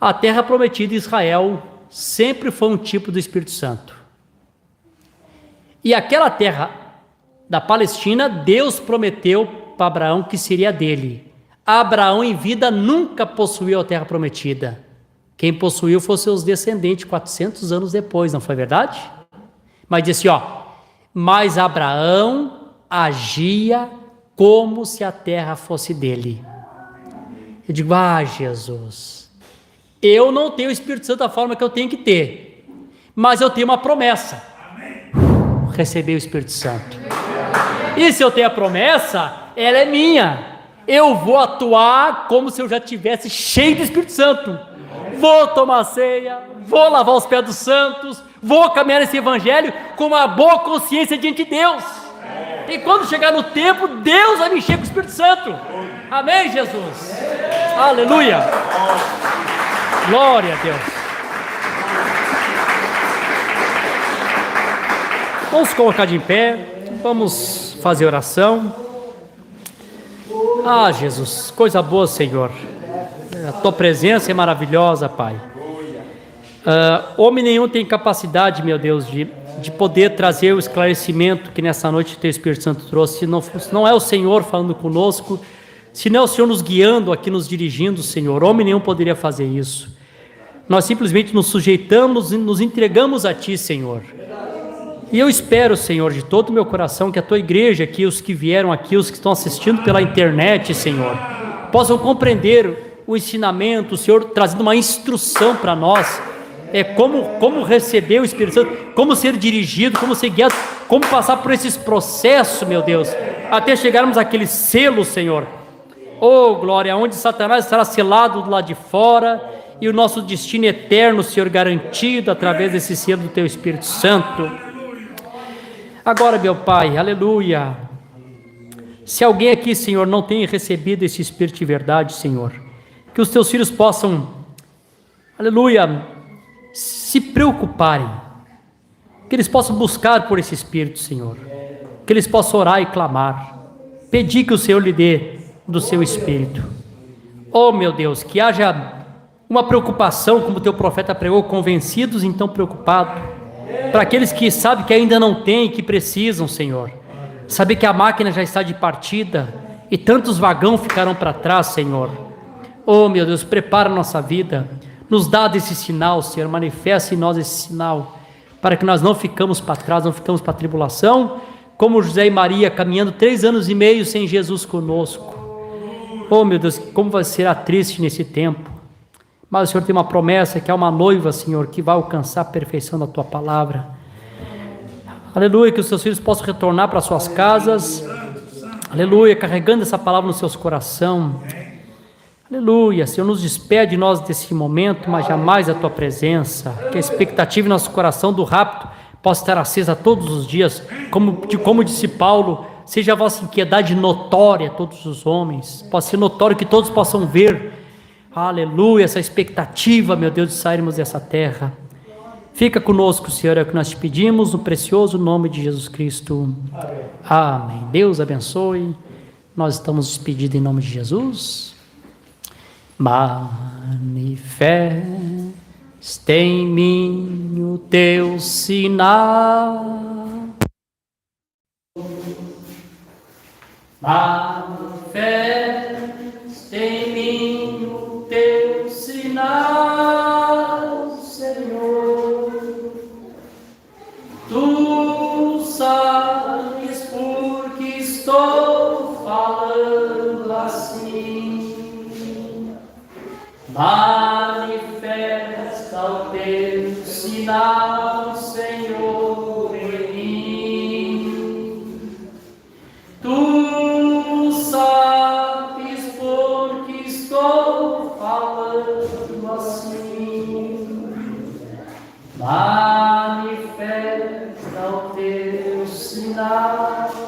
A terra prometida em Israel sempre foi um tipo do Espírito Santo. E aquela terra da Palestina, Deus prometeu para Abraão que seria dele. Abraão em vida nunca possuiu a terra prometida. Quem possuiu foram seus descendentes 400 anos depois, não foi verdade? Mas disse, mas Abraão agia como se a terra fosse dele. Eu digo, Jesus, eu não tenho o Espírito Santo da forma que eu tenho que ter, mas eu tenho uma promessa, receber o Espírito Santo. E se eu tenho a promessa, ela é minha. Eu vou atuar como se eu já tivesse cheio do Espírito Santo. Vou tomar ceia, vou lavar os pés dos santos, vou caminhar nesse evangelho com uma boa consciência diante de Deus. E quando chegar no tempo, Deus vai me encher com o Espírito Santo. Amém, Jesus? Aleluia. Glória a Deus. Vamos colocar de pé, vamos fazer oração. Jesus, coisa boa, Senhor. A tua presença é maravilhosa, Pai. Homem nenhum tem capacidade, meu Deus, de poder trazer o esclarecimento que nessa noite o teu Espírito Santo trouxe. Se não é o Senhor falando conosco, se não é o Senhor nos guiando aqui, nos dirigindo, Senhor, homem nenhum poderia fazer isso. Nós simplesmente nos sujeitamos e nos entregamos a Ti, Senhor. E eu espero, Senhor, de todo o meu coração, que a Tua igreja aqui, os que vieram aqui, os que estão assistindo pela internet, Senhor, possam compreender o ensinamento, o Senhor trazendo uma instrução para nós, como receber o Espírito Santo, como ser dirigido, como ser guiado, como passar por esses processos, meu Deus, até chegarmos àquele selo, Senhor. Oh, glória, onde Satanás estará selado do lado de fora e o nosso destino eterno, Senhor, garantido através desse selo do Teu Espírito Santo. Agora, meu Pai, aleluia, se alguém aqui, Senhor, não tem recebido esse Espírito de verdade, Senhor, que os Teus filhos possam, aleluia, se preocuparem, que eles possam buscar por esse Espírito, Senhor, que eles possam orar e clamar, pedir que o Senhor lhe dê do Seu Espírito. Oh, meu Deus, que haja uma preocupação, como o Teu profeta pregou, convencidos, então preocupados, para aqueles que sabem que ainda não têm, que precisam, Senhor, saber que a máquina já está de partida e tantos vagões ficaram para trás, Senhor. Oh, meu Deus, prepara a nossa vida, nos dá desse sinal, Senhor, manifesta em nós esse sinal, para que nós não ficamos para trás, não ficamos para a tribulação, como José e Maria caminhando 3 anos e meio sem Jesus conosco. Oh, meu Deus, como vai ser triste nesse tempo. Mas o Senhor tem uma promessa, que há uma noiva, Senhor, que vai alcançar a perfeição da Tua palavra. Aleluia, que os Teus filhos possam retornar para suas casas, aleluia, carregando essa palavra nos seus corações. Aleluia, Senhor, nos despede de nós desse momento, mas jamais da Tua presença, que a expectativa em nosso coração do rapto possa estar acesa todos os dias, como disse Paulo, seja a vossa inquiedade notória a todos os homens, possa ser notório que todos possam ver, aleluia, essa expectativa, meu Deus, de sairmos dessa terra. Fica conosco, Senhor, é o que nós te pedimos, no precioso nome de Jesus Cristo. Amém. Deus abençoe. Nós estamos despedidos em nome de Jesus. Manifesta em mim o teu sinal. Manifesta em mim o teu sinal, Senhor. Tu sabes por que estou falando assim. Manifesta o teu sinal, Senhor, em mim. Tu sabes por que estou falando assim. Manifesta o teu sinal.